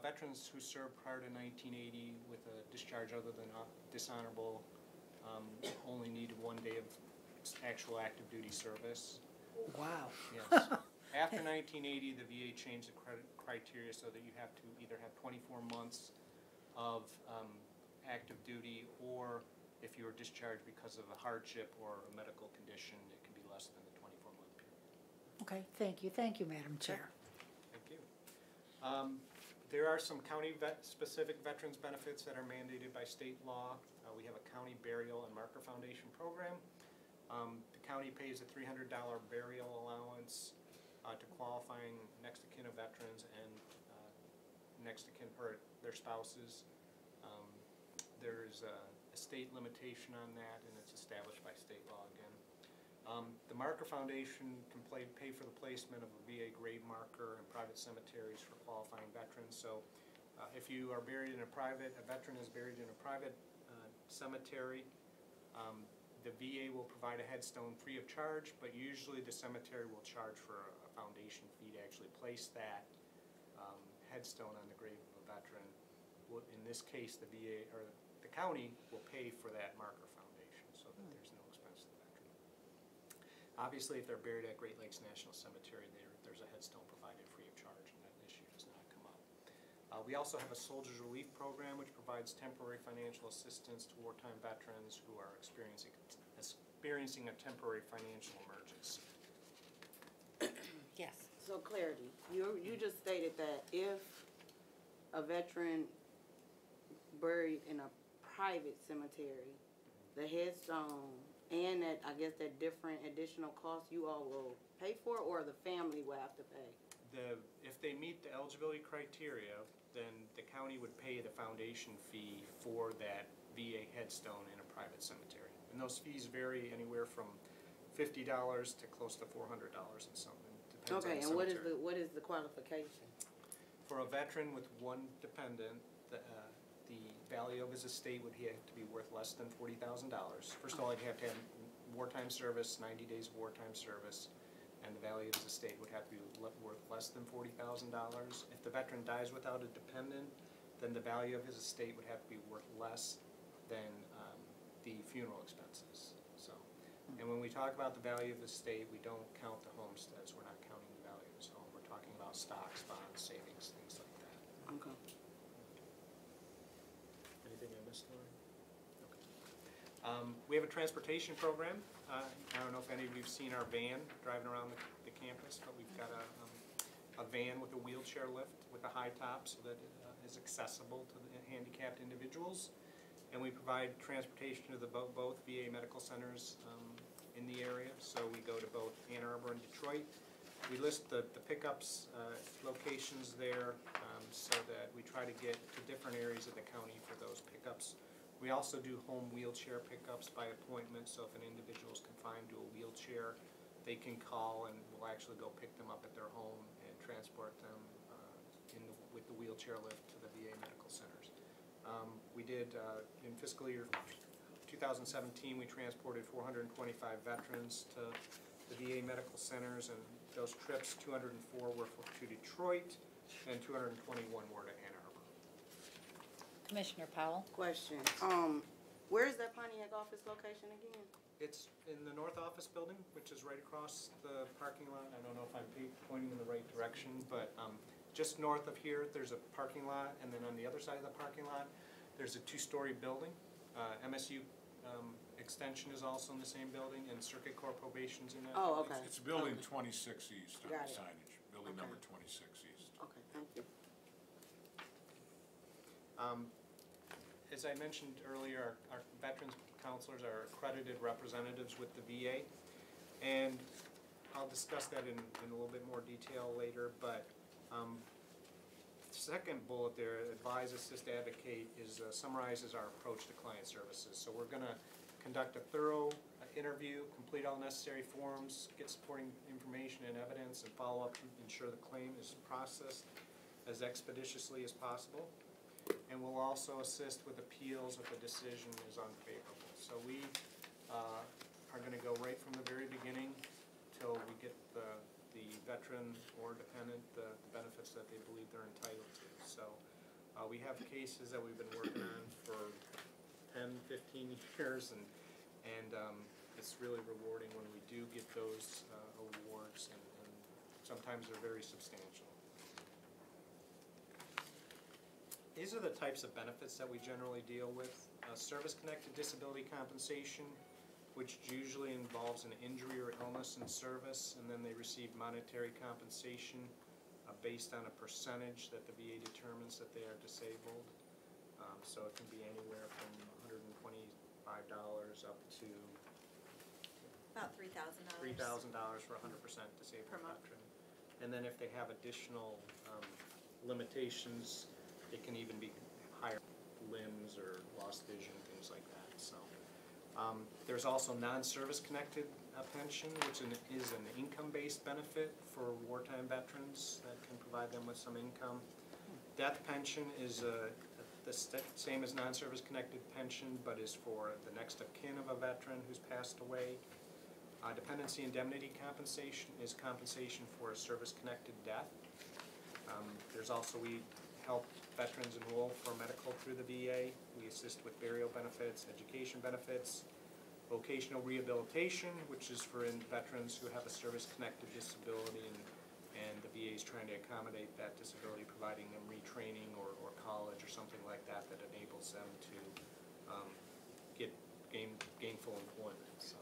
veterans who served prior to 1980 with a discharge other than dishonorable only need 1 day of actual active duty service. Wow. Yes. After 1980, the VA changed the criteria so that you have to either have 24 months of active duty, or if you were discharged because of a hardship or a medical condition, it can be less than the 24-month period. Okay, thank you. Thank you, Madam Chair. Thank you. There are some county-specific veterans benefits that are mandated by state law. We have a county burial and marker foundation program. The county pays a $300 burial allowance to qualifying next of kin of veterans and next of kin or their spouses. There's a state limitation on that, and it's established by state law again. The Marker Foundation can pay for the placement of a VA grave marker in private cemeteries for qualifying veterans. So if you are buried in a veteran is buried in a private cemetery, the VA will provide a headstone free of charge, but usually the cemetery will charge for a foundation fee to actually place that headstone on the grave of a veteran. In this case, the VA or the county will pay for that marker foundation so that there's no expense to the veteran. Obviously, if they're buried at Great Lakes National Cemetery, there's a headstone provided free of charge, and that issue does not come up. We also have a Soldiers Relief Program, which provides temporary financial assistance to wartime veterans who are experiencing a temporary financial emergency. Yes. So clarity, you just stated that if a veteran buried in a private cemetery, the headstone and that, I guess, that different additional cost you all will pay for, or the family will have to pay? if they meet the eligibility criteria, then the county would pay the foundation fee for that VA headstone in a private cemetery. And those fees vary anywhere from $50 to close to $400 in some, it depends on Okay, the and cemetery. what is the qualification? For a veteran with one dependent, the value of his estate would have to be worth less than $40,000. First of all, he'd have to have wartime service, 90 days of wartime service, and the value of his estate would have to be worth less than $40,000. If the veteran dies without a dependent, then the value of his estate would have to be worth less than the funeral expenses. So, and when we talk about the value of the estate, we don't count the homesteads. We're not counting the value of his home. We're talking about stocks, bonds, savings, things like that. Okay. Anything I missed, Lauren? Okay. We have a transportation program. I don't know if any of you've seen our van driving around the campus, but we've got a van with a wheelchair lift with a high top so that it is accessible to the handicapped individuals. And we provide transportation to the both VA medical centers in the area. So we go to both Ann Arbor and Detroit. We list the pickups locations there so that we try to get to different areas of the county for those pickups. We also do home wheelchair pickups by appointment, so if an individual is confined to a wheelchair, they can call and we'll actually go pick them up at their home and transport them with the wheelchair lift to the VA medical centers. We did, in fiscal year 2017, we transported 425 veterans to the VA medical centers, and those trips, 204 were to Detroit and 221 were to Ann Arbor. Commissioner Powell? Question, where is that Pontiac office location again? It's in the North Office Building, which is right across the parking lot. I don't know if I'm pointing in the right direction, but just north of here, there's a parking lot, and then on the other side of the parking lot, there's a two-story building. MSU Extension is also in the same building, and Circuit Court Probation's in that. Oh, okay. It's building Okay. 26 East on Got the it. signage, building Okay. number 26 East. Okay, thank you. As I mentioned earlier, our veterans counselors are accredited representatives with the VA, and I'll discuss that in a little bit more detail later, but the second bullet there, advise, assist, advocate, summarizes our approach to client services. So we're going to conduct a thorough interview, complete all necessary forms, get supporting information and evidence, and follow up to ensure the claim is processed as expeditiously as possible. And we'll also assist with appeals if a decision is unfavorable. So we are going to go right from the very beginning till we get the veteran or dependent the benefits that they believe they're entitled to. So we have cases that we've been working on for 10, 15 years, and it's really rewarding when we do get those awards, and sometimes they're very substantial. These are the types of benefits that we generally deal with. Service-connected disability compensation, which usually involves an injury or illness in service, and then they receive monetary compensation based on a percentage that the VA determines that they are disabled. So it can be anywhere from $125 up to About $3,000. $3,000 for a 100% disabled Per month. veteran. And then if they have additional limitations, it can even be higher limbs or lost vision, things like that. So there's also non-service connected pension, which is an income-based benefit for wartime veterans that can provide them with some income. Death pension is the same as non-service connected pension, but is for the next of kin of a veteran who's passed away. Dependency indemnity compensation is compensation for a service-connected death. There's also, we help veterans enroll for medical through the VA. We assist with burial benefits, education benefits, vocational rehabilitation, which is for veterans who have a service-connected disability, and the VA is trying to accommodate that disability, providing them retraining or college or something like that that enables them to get gainful employment. So.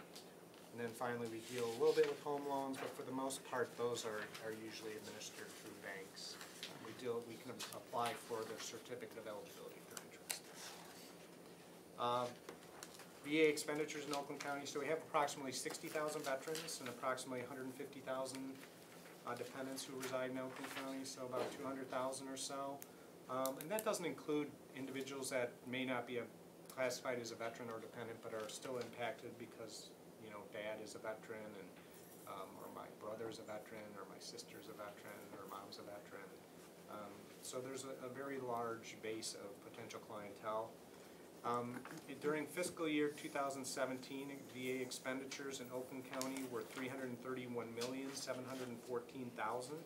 And then finally, we deal a little bit with home loans, but for the most part, those are usually administered through banks. We can apply for the certificate of eligibility if they're interested. VA expenditures in Oakland County. So we have approximately 60,000 veterans and approximately 150,000 dependents who reside in Oakland County, so about 200,000 or so. And that doesn't include individuals that may not be classified as a veteran or dependent, but are still impacted because, you know, dad is a veteran, and or my brother's a veteran, or my sister's a veteran, or mom's a veteran. So there's a very large base of potential clientele. During fiscal year 2017, VA expenditures in Oakland County were $331,714,000.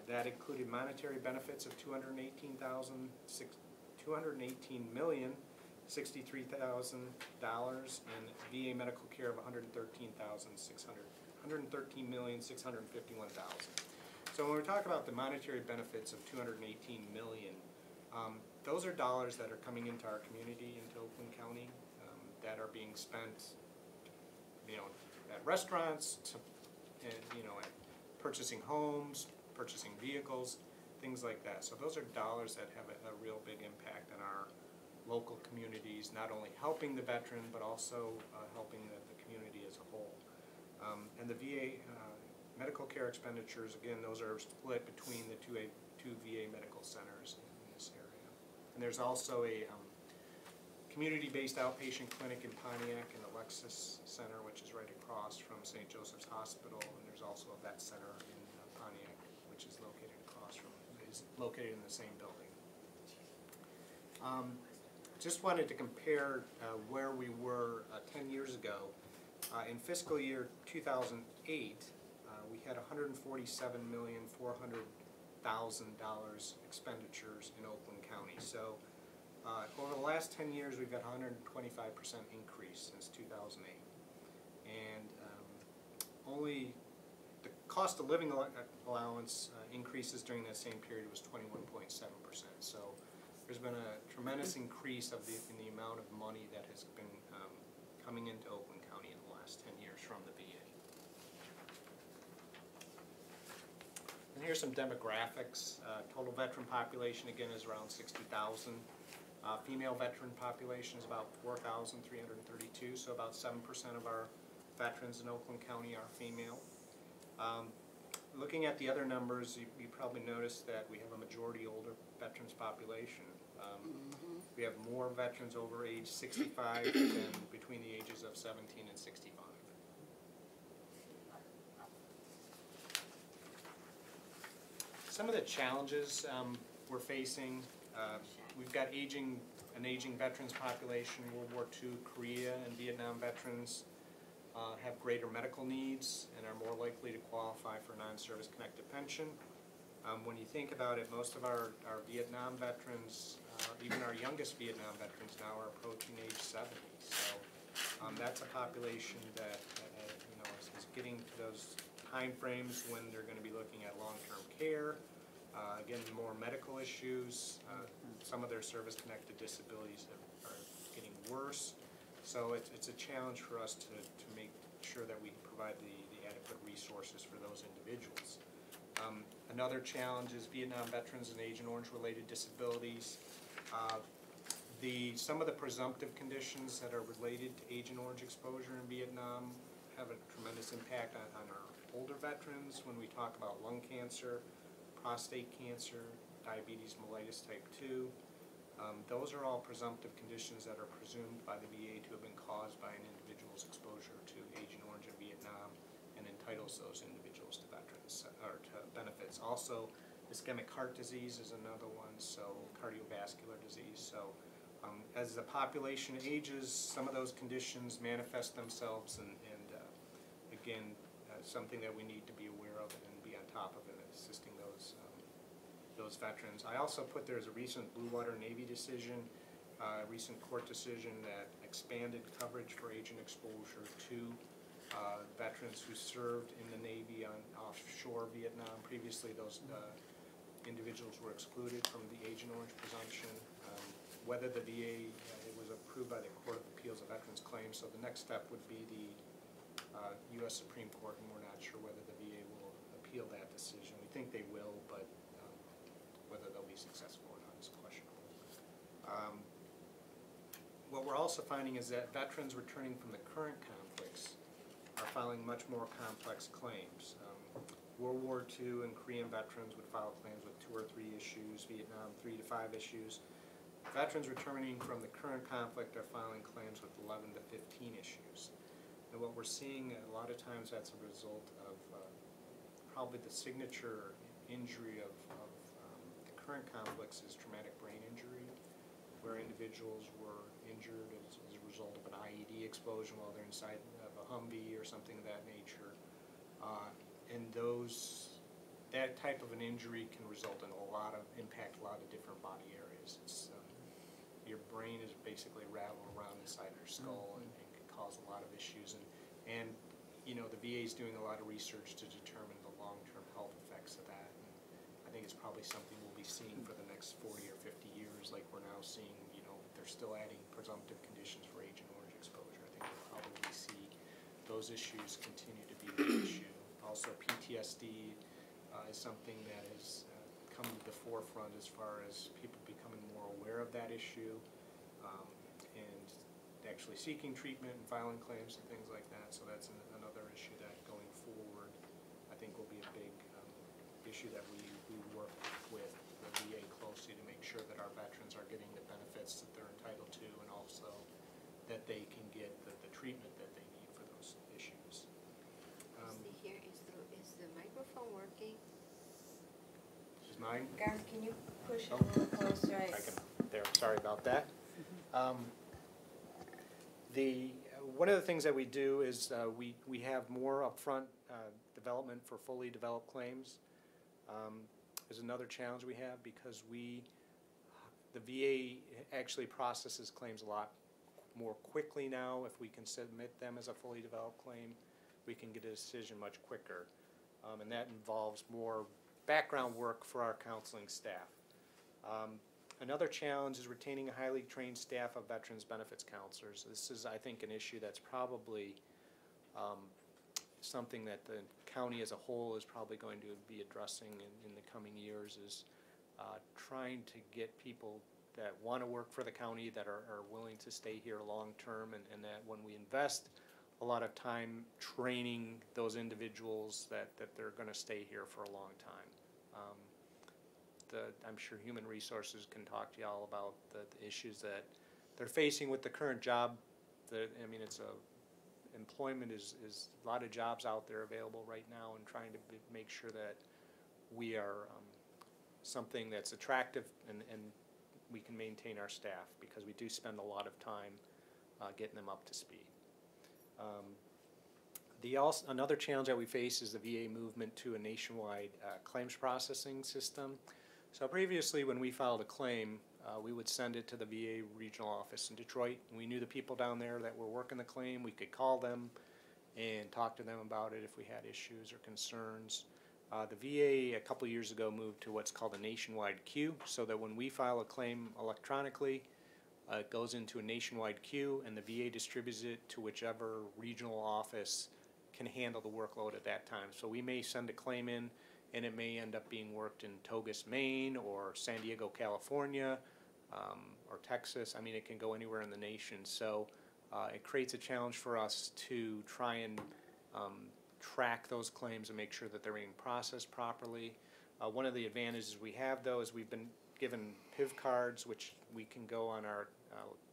That included monetary benefits of $218,063,000 and VA medical care of $113,651,000. So when we talk about the monetary benefits of $218 million, those are dollars that are coming into our community, into Oakland County, that are being spent, you know, at restaurants, and, you know, at purchasing homes, purchasing vehicles, things like that. So those are dollars that have a real big impact on our local communities, not only helping the veteran, but also helping the community as a whole. And the VA medical care expenditures, again, those are split between the two VA medical centers in this area. And there's also a community-based outpatient clinic in Pontiac and the Lexus Center, which is right across from St. Joseph's Hospital, and there's also a vet center in Pontiac, which is located in the same building. Just wanted to compare where we were 10 years ago. In fiscal year 2008, we had $147,400,000 expenditures in Oakland County. So over the last 10 years, we've got a 125% increase since 2008. And only the cost of living allowance increases during that same period was 21.7%. So there's been a tremendous increase in the amount of money that has been coming into Oakland County in the last 10 years from the VA. And here's some demographics. Total veteran population, again, is around 60,000. Female veteran population is about 4,332, so about 7% of our veterans in Oakland County are female. Looking at the other numbers, you probably noticed that we have a majority older veterans population. We have more veterans over age 65 than between the ages of 17 and 65. Some of the challenges we're facing, we've got an aging veterans population. World War II, Korea, and Vietnam veterans have greater medical needs and are more likely to qualify for non-service connected pension. When you think about it, most of our Vietnam veterans, even our youngest Vietnam veterans now are approaching age 70. So that's a population that you know, is getting to those time frames when they're going to be looking at long-term care, again, more medical issues. Some of their service-connected disabilities are getting worse. So it's a challenge for us to make sure that we provide the adequate resources for those individuals. Another challenge is Vietnam veterans and Agent Orange related disabilities. Some of the presumptive conditions that are related to Agent Orange exposure in Vietnam have a tremendous impact on our older veterans when we talk about lung cancer, prostate cancer, diabetes mellitus type 2. Those are all presumptive conditions that are presumed by the VA to have been caused by an individual's exposure to Agent Orange in Vietnam, and entitles those individuals to veterans or to benefits. Also, ischemic heart disease is another one, so cardiovascular disease. So as the population ages, some of those conditions manifest themselves, and again, something that we need to be aware of and be on top of in assisting those veterans. I also put there's a recent Blue Water Navy decision, a recent court decision that expanded coverage for agent exposure to veterans who served in the Navy on offshore Vietnam. Previously, those individuals were excluded from the Agent Orange presumption. Whether the VA, it was approved by the Court of Appeals of Veterans Claims, so the next step would be the U.S. Supreme Court, and we're not sure whether the VA will appeal that decision. We think they will, but whether they'll be successful or not is questionable. What we're also finding is that veterans returning from the current conflicts are filing much more complex claims. World War II and Korean veterans would file claims with 2 or 3 issues, Vietnam 3 to 5 issues. Veterans returning from the current conflict are filing claims with 11 to 15 issues. And what we're seeing a lot of times, that's a result of probably the signature injury of the current conflicts is traumatic brain injury, where individuals were injured as a result of an IED explosion while they're inside of a Humvee or something of that nature. And that type of an injury can result in impact a lot of different body areas. It's, your brain is basically rattling around inside your skull and can cause a lot of issues. And you know, the VA is doing a lot of research to determine the long-term health effects of that. And I think it's probably something we'll be seeing for the next 40 or 50 years, like we're now seeing, you know, they're still adding presumptive conditions for Agent Orange exposure. I think we'll probably see those issues continue to be an issue. Also, PTSD is something that has come to the forefront as far as people becoming more aware of that issue, and actually seeking treatment and filing claims and things like that. So that's another issue that going forward I think will be a big issue that we work with the VA closely to make sure that our veterans are getting the benefits that they're entitled to, and also that they can get the treatment that they need for those issues. Is the microphone working? Is mine? Garth, can you push it a little closer? There, sorry about that. One of the things that we do is we have more upfront development for fully developed claims. Is another challenge we have because the VA actually processes claims a lot more quickly now. If we can submit them as a fully developed claim, we can get a decision much quicker. And that involves more background work for our counseling staff. Another challenge is retaining a highly trained staff of veterans benefits counselors. This is, I think, an issue that's probably something that the county as a whole is probably going to be addressing in the coming years, is trying to get people that want to work for the county, that are willing to stay here long term, and that when we invest a lot of time training those individuals, that they're going to stay here for a long time. I'm sure Human Resources can talk to y'all about the issues that they're facing with the current job. Employment is a lot of jobs out there available right now, and trying to make sure that we are something that's attractive and we can maintain our staff, because we do spend a lot of time getting them up to speed. Another challenge that we face is the VA movement to a nationwide claims processing system. So previously, when we filed a claim, we would send it to the VA regional office in Detroit. We knew the people down there that were working the claim. We could call them and talk to them about it if we had issues or concerns. The VA a couple years ago moved to what's called a nationwide queue, so that when we file a claim electronically, it goes into a nationwide queue, and the VA distributes it to whichever regional office can handle the workload at that time. So we may send a claim in, and it may end up being worked in Togus, Maine, or San Diego, California, or Texas. I mean, it can go anywhere in the nation. So it creates a challenge for us to try and track those claims and make sure that they're being processed properly. One of the advantages we have, though, is we've been given PIV cards, which we can go on our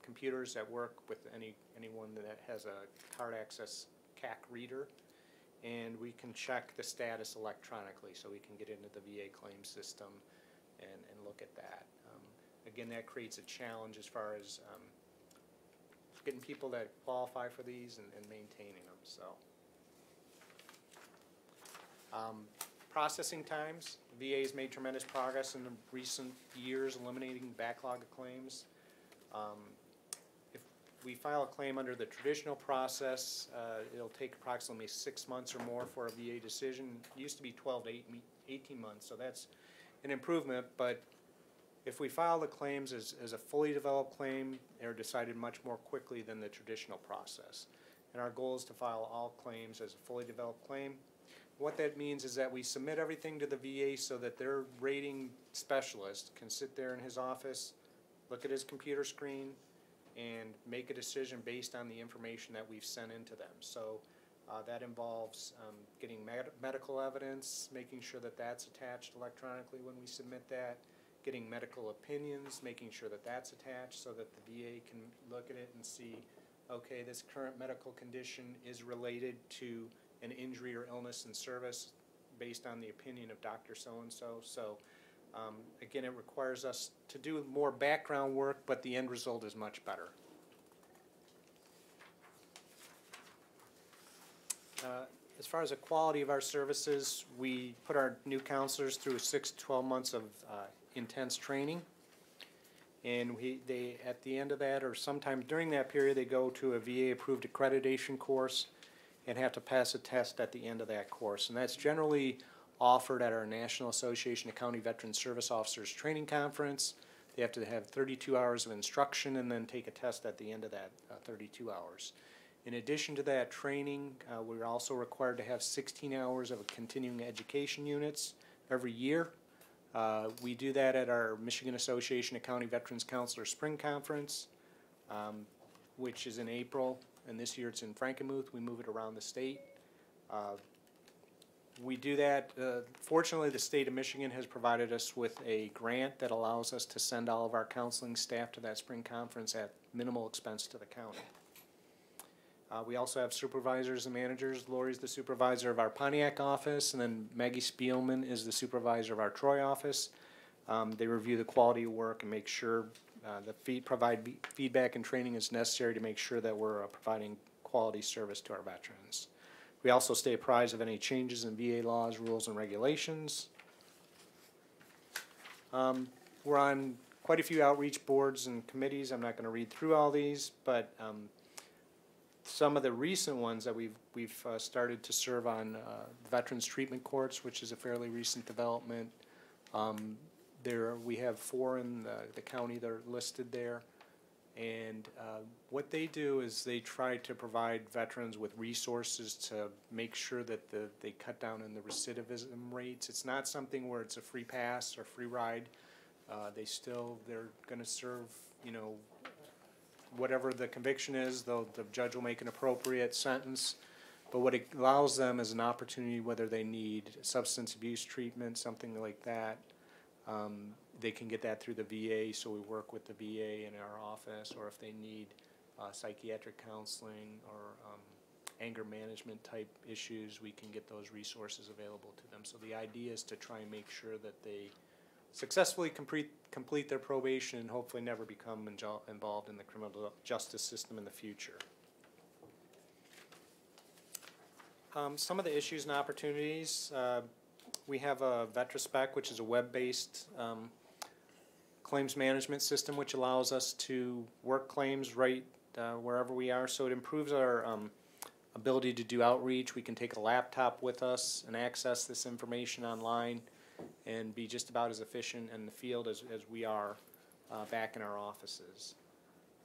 computers at work with anyone that has a card access CAC reader, and we can check the status electronically, so we can get into the VA claims system and look at that. Again, that creates a challenge as far as getting people that qualify for these and maintaining them. So, processing times. The VA has made tremendous progress in the recent years, eliminating backlog of claims. If we file a claim under the traditional process, it'll take approximately 6 months or more for a VA decision. It used to be 12 to 18 months, so that's an improvement. But if we file the claims as a fully developed claim, they're decided much more quickly than the traditional process. And our goal is to file all claims as a fully developed claim. What that means is that we submit everything to the VA so that their rating specialist can sit there in his office, look at his computer screen, and make a decision based on the information that we've sent into them. So That involves getting medical evidence, making sure that that's attached electronically when we submit that, getting medical opinions, making sure that that's attached so that the VA can look at it and see, okay, this current medical condition is related to an injury or illness in service based on the opinion of Dr. So-and-so. So again, it requires us to do more background work, but the end result is much better. As far as the quality of our services, we put our new counselors through 6 to 12 months of intense training. And they, at the end of that, or sometime during that period, they go to a VA-approved accreditation course and have to pass a test at the end of that course. And that's generally offered at our National Association of County Veteran Service Officers Training Conference. They have to have 32 hours of instruction and then take a test at the end of that 32 hours. In addition to that training, we're also required to have 16 hours of continuing education units every year. We do that at our Michigan Association of County Veterans Counselor Spring Conference, which is in April, and this year it's in Frankenmuth. We move it around the state. We do that, fortunately the state of Michigan has provided us with a grant that allows us to send all of our counseling staff to that spring conference at minimal expense to the county. We also have supervisors and managers. Lori's the supervisor of our Pontiac office, and then Maggie Spielman is the supervisor of our Troy office. They review the quality of work and make sure provide feedback and training is necessary to make sure that we're providing quality service to our veterans. We also stay apprised of any changes in VA laws, rules, and regulations. We're on quite a few outreach boards and committees. I'm not going to read through all these, but some of the recent ones that we've started to serve on veterans treatment courts, which is a fairly recent development. We have 4 in the county that are listed there, and what they do is they try to provide veterans with resources to make sure that they cut down on the recidivism rates. It's not something where it's a free pass or free ride. They're going to serve, you know, whatever the conviction is, the judge will make an appropriate sentence. But what it allows them is an opportunity, whether they need substance abuse treatment, something like that. They can get that through the VA, so we work with the VA in our office, or if they need psychiatric counseling or anger management type issues, we can get those resources available to them. So the idea is to try and make sure that they successfully complete their probation and hopefully never become involved in the criminal justice system in the future. Some of the issues and opportunities, we have a VetraSpec, which is a web-based claims management system which allows us to work claims right wherever we are. So it improves our ability to do outreach. We can take a laptop with us and access this information online and be just about as efficient in the field as we are back in our offices.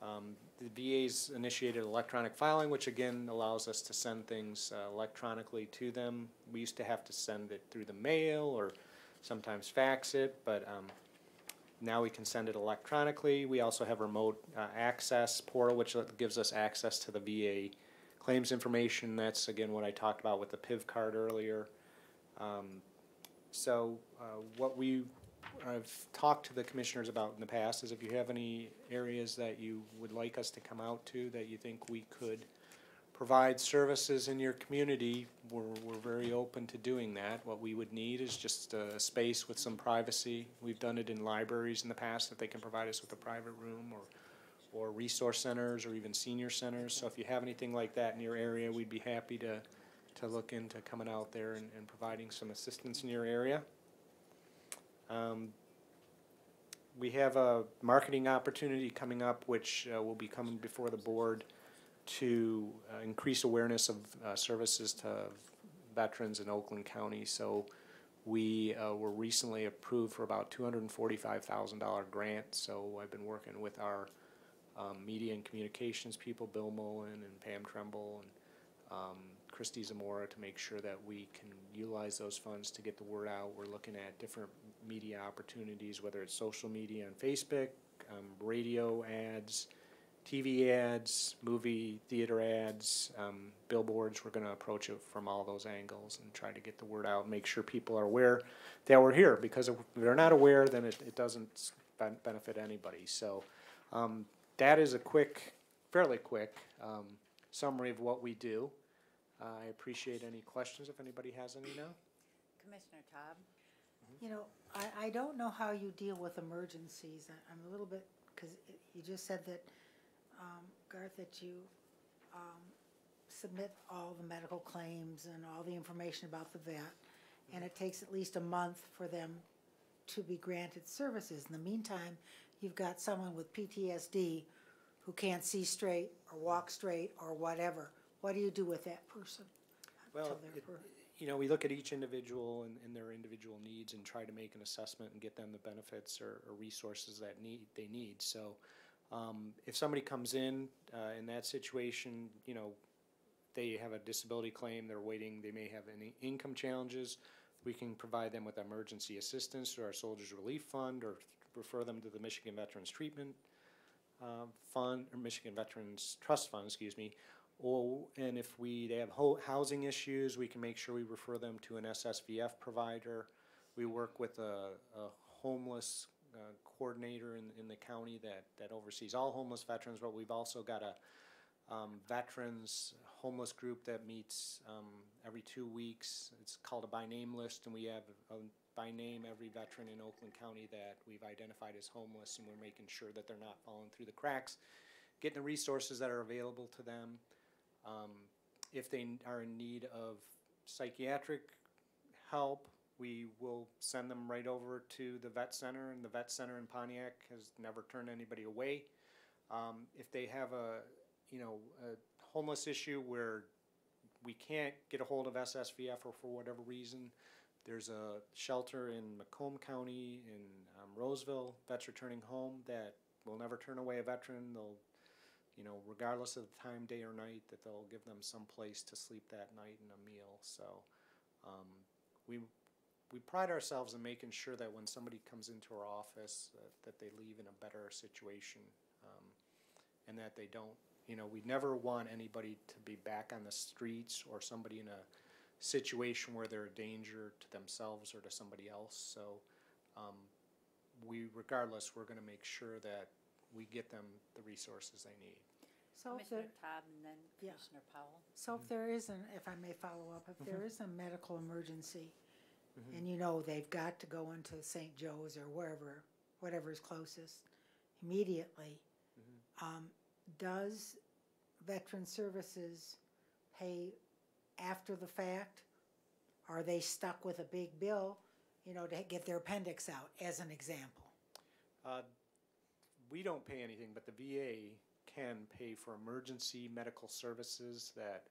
The VA's initiated electronic filing, which again allows us to send things electronically to them. We used to have to send it through the mail or sometimes fax it, but now we can send it electronically. We also have remote access portal, which gives us access to the VA claims information. That's again what I talked about with the PIV card earlier. What I've talked to the commissioners about in the past is if you have any areas that you would like us to come out to that you think we could provide services in your community, we're very open to doing that. What we would need is just a space with some privacy. We've done it in libraries in the past that they can provide us with a private room, or resource centers or even senior centers. So if you have anything like that in your area, we'd be happy to look into coming out there and providing some assistance in your area. We have a marketing opportunity coming up which will be coming before the board to increase awareness of services to veterans in Oakland County. So we were recently approved for about $245,000 grant. So I've been working with our media and communications people, Bill Mullen and Pam Tremble and Christy Zamora, to make sure that we can utilize those funds to get the word out. We're looking at different media opportunities, whether it's social media on Facebook, radio ads, TV ads, movie theater ads, billboards. We're going to approach it from all those angles and try to get the word out, make sure people are aware that we're here, because if they're not aware, then it doesn't benefit anybody. So that is a fairly quick summary of what we do. I appreciate any questions if anybody has any now. Commissioner Todd? You know, I don't know how you deal with emergencies. I'm a little bit, because you just said that, Garth, that you submit all the medical claims and all the information about the vet, and it takes at least a month for them to be granted services. In the meantime, you've got someone with PTSD who can't see straight or walk straight or whatever. What do you do with that person? Well, you know, we look at each individual and their individual needs and try to make an assessment and get them the benefits or resources that they need. So if somebody comes in that situation, you know, they have a disability claim, they're waiting, they may have any income challenges, we can provide them with emergency assistance through our Soldiers Relief Fund, or refer them to the Michigan Veterans Treatment Fund, or Michigan Veterans Trust Fund, excuse me. And if they have housing issues, we can make sure we refer them to an SSVF provider. We work with a homeless coordinator in the county that oversees all homeless veterans, but we've also got a veterans homeless group that meets every 2 weeks. It's called a by name list, and we have by name every veteran in Oakland County that we've identified as homeless, and we're making sure that they're not falling through the cracks, getting the resources that are available to them. If they are in need of psychiatric help, we will send them right over to the vet center, and the vet center in Pontiac has never turned anybody away. If they have a homeless issue where we can't get a hold of SSVF or for whatever reason, there's a shelter in Macomb County in Roseville, Vets Returning Home, that will never turn away a veteran. They'll, regardless of the time, day or night, that they'll give them some place to sleep that night and a meal. So we pride ourselves in making sure that when somebody comes into our office that they leave in a better situation, and that they don't, we never want anybody to be back on the streets or somebody in a situation where they're a danger to themselves or to somebody else. So regardless, we're going to make sure that we get them the resources they need. So Commissioner Todd and then Commissioner Powell. So if there is if I may follow up, if there is a medical emergency, Mm-hmm. and they've got to go into St. Joe's or whatever is closest immediately, does Veteran Services pay after the fact? Are they stuck with a big bill, to get their appendix out, as an example? We don't pay anything, but the VA can pay for emergency medical services that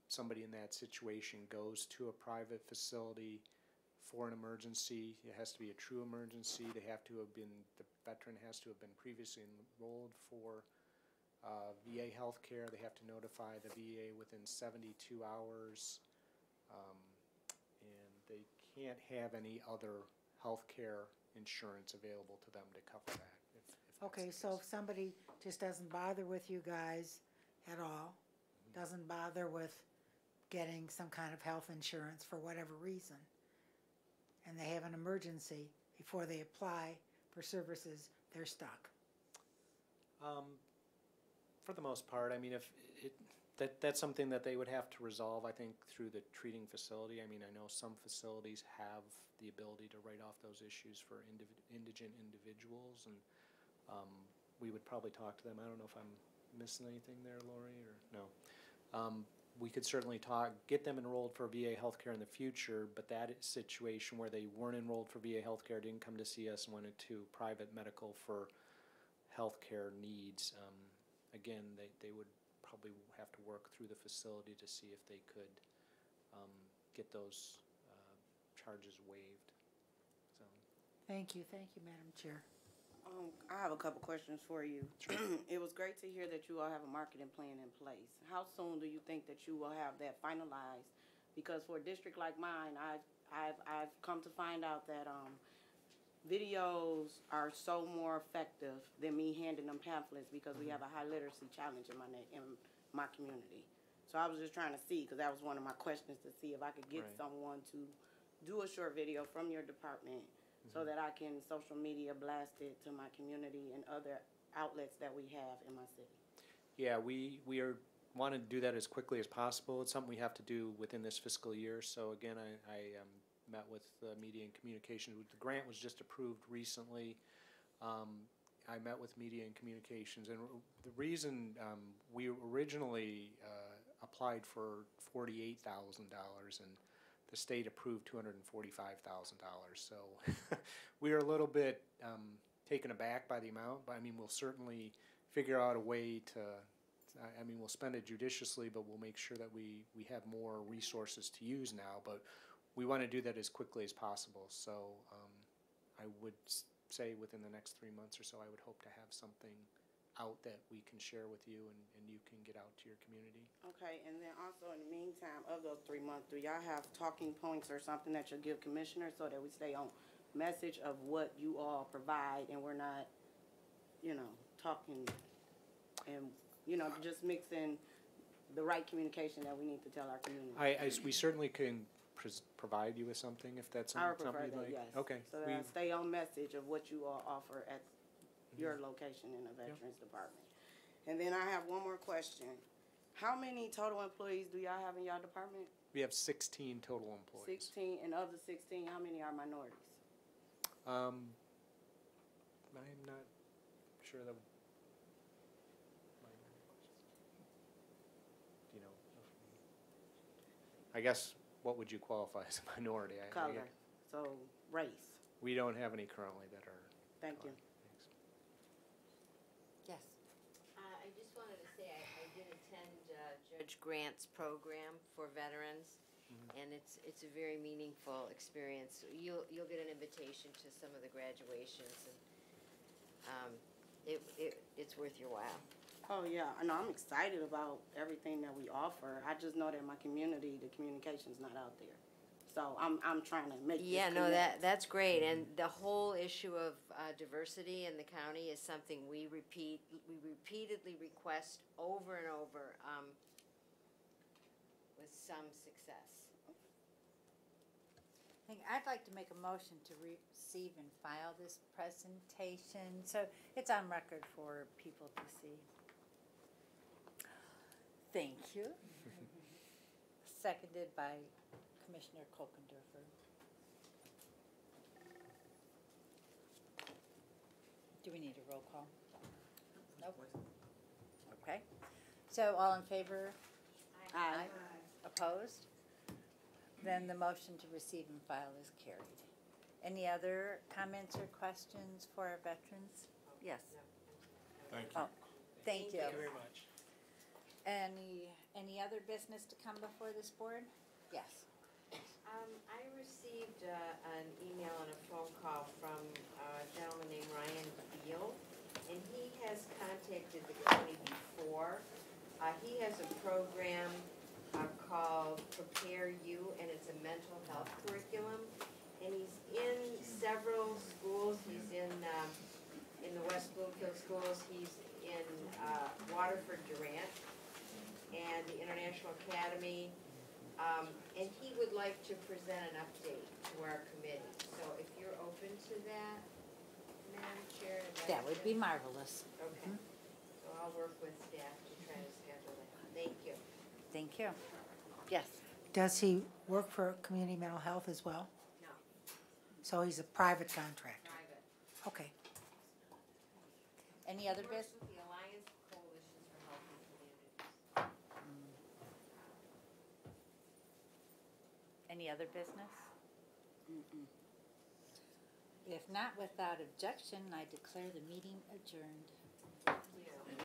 somebody in that situation goes to a private facility for an emergency. It has to be a true emergency. The veteran has to have been previously enrolled for VA health care. They have to notify the VA within 72 hours. And they can't have any other health care insurance available to them to cover that. Okay, so if somebody just doesn't bother with you guys at all, doesn't bother with getting some kind of health insurance for whatever reason, and they have an emergency before they apply for services, they're stuck. For the most part, that's something that they would have to resolve, I think, through the treating facility. I know some facilities have the ability to write off those issues for indigent individuals, and we would probably talk to them. I don't know if I'm missing anything there, Lori, or no. We could certainly get them enrolled for VA healthcare in the future, but that situation where they weren't enrolled for VA healthcare, didn't come to see us, and went into private medical for healthcare needs, again, they would probably have to work through the facility to see if they could get those charges waived. So. Thank you, Madam Chair. I have a couple questions for you. Sure. It was great to hear that you all have a marketing plan in place. How soon do you think that you will have that finalized? Because for a district like mine, I've come to find out that videos are so more effective than me handing them pamphlets because we have a high literacy challenge in my community. So I was just trying to see, because that was one of my questions, to see if I could get Right. someone to do a short video from your department so that I can social media blast it to my community and other outlets that we have in my city. Yeah, we want to do that as quickly as possible. It's something we have to do within this fiscal year. So again, I met with Media and Communications. The grant was just approved recently. I met with Media and Communications, and the reason we originally applied for $48,000, and the state approved $245,000. So we are a little bit taken aback by the amount, but I mean, we'll certainly figure out a way to, I mean, we'll spend it judiciously, but we'll make sure that we have more resources to use now, but we want to do that as quickly as possible. So I would say within the next 3 months or so, I would hope to have something out that we can share with you and you can get out to your community. Okay, and then also in the meantime, of those 3 months, do y'all have talking points or something that you'll give commissioners so that we stay on message of what you all provide and we're not, talking and, just mixing the right communication that we need to tell our community? We certainly can provide you with something if that's I would something prefer you'd that, like. yes. Okay. So that I stay on message of what you all offer at your location in the Veterans Department. And then I have one more question. How many total employees do y'all have in y'all department? We have 16 total employees. 16, and of the 16, how many are minorities? I'm not sure that. You know, I guess what would you qualify as a minority? Color, so race. We don't have any currently that are. Thank you. Yes. I just wanted to say, I did attend Judge Grant's program for veterans, and it's a very meaningful experience. You'll get an invitation to some of the graduations, and it's worth your while. Oh, yeah. I know, I'm excited about everything that we offer. I just know that in my community, the communication's not out there. So I'm trying to make this Yeah, no, connect. that's great, and the whole issue of diversity in the county is something we repeatedly request over and over, with some success. I'd like to make a motion to receive and file this presentation, so it's on record for people to see. Thank you. Seconded by Commissioner Kokendorfer. Do we need a roll call? Nope. Okay. So all in favor? Aye. Opposed? Then the motion to receive and file is carried. Any other comments or questions for our veterans? Yes. Thank you. Oh, thank you. Thank you very much. Any other business to come before this board? Yes. I received an email and a phone call from a gentleman named Ryan Beal, and he has contacted the county before. He has a program called Prepare You, and it's a mental health curriculum. And he's in several schools. He's in the West Bloomfield schools. He's in Waterford Durant and the International Academy. And he would like to present an update to our committee. So if you're open to that, Madam Chair. That would be marvelous. Okay. So I'll work with staff to try to schedule that. Thank you. Thank you. Yes. Does he work for community mental health as well? No, So he's a private contractor? private. Okay. Any other Works business? with the Alliance Coalitions for Healthy Communities. Any other business? If not, without objection, I declare the meeting adjourned.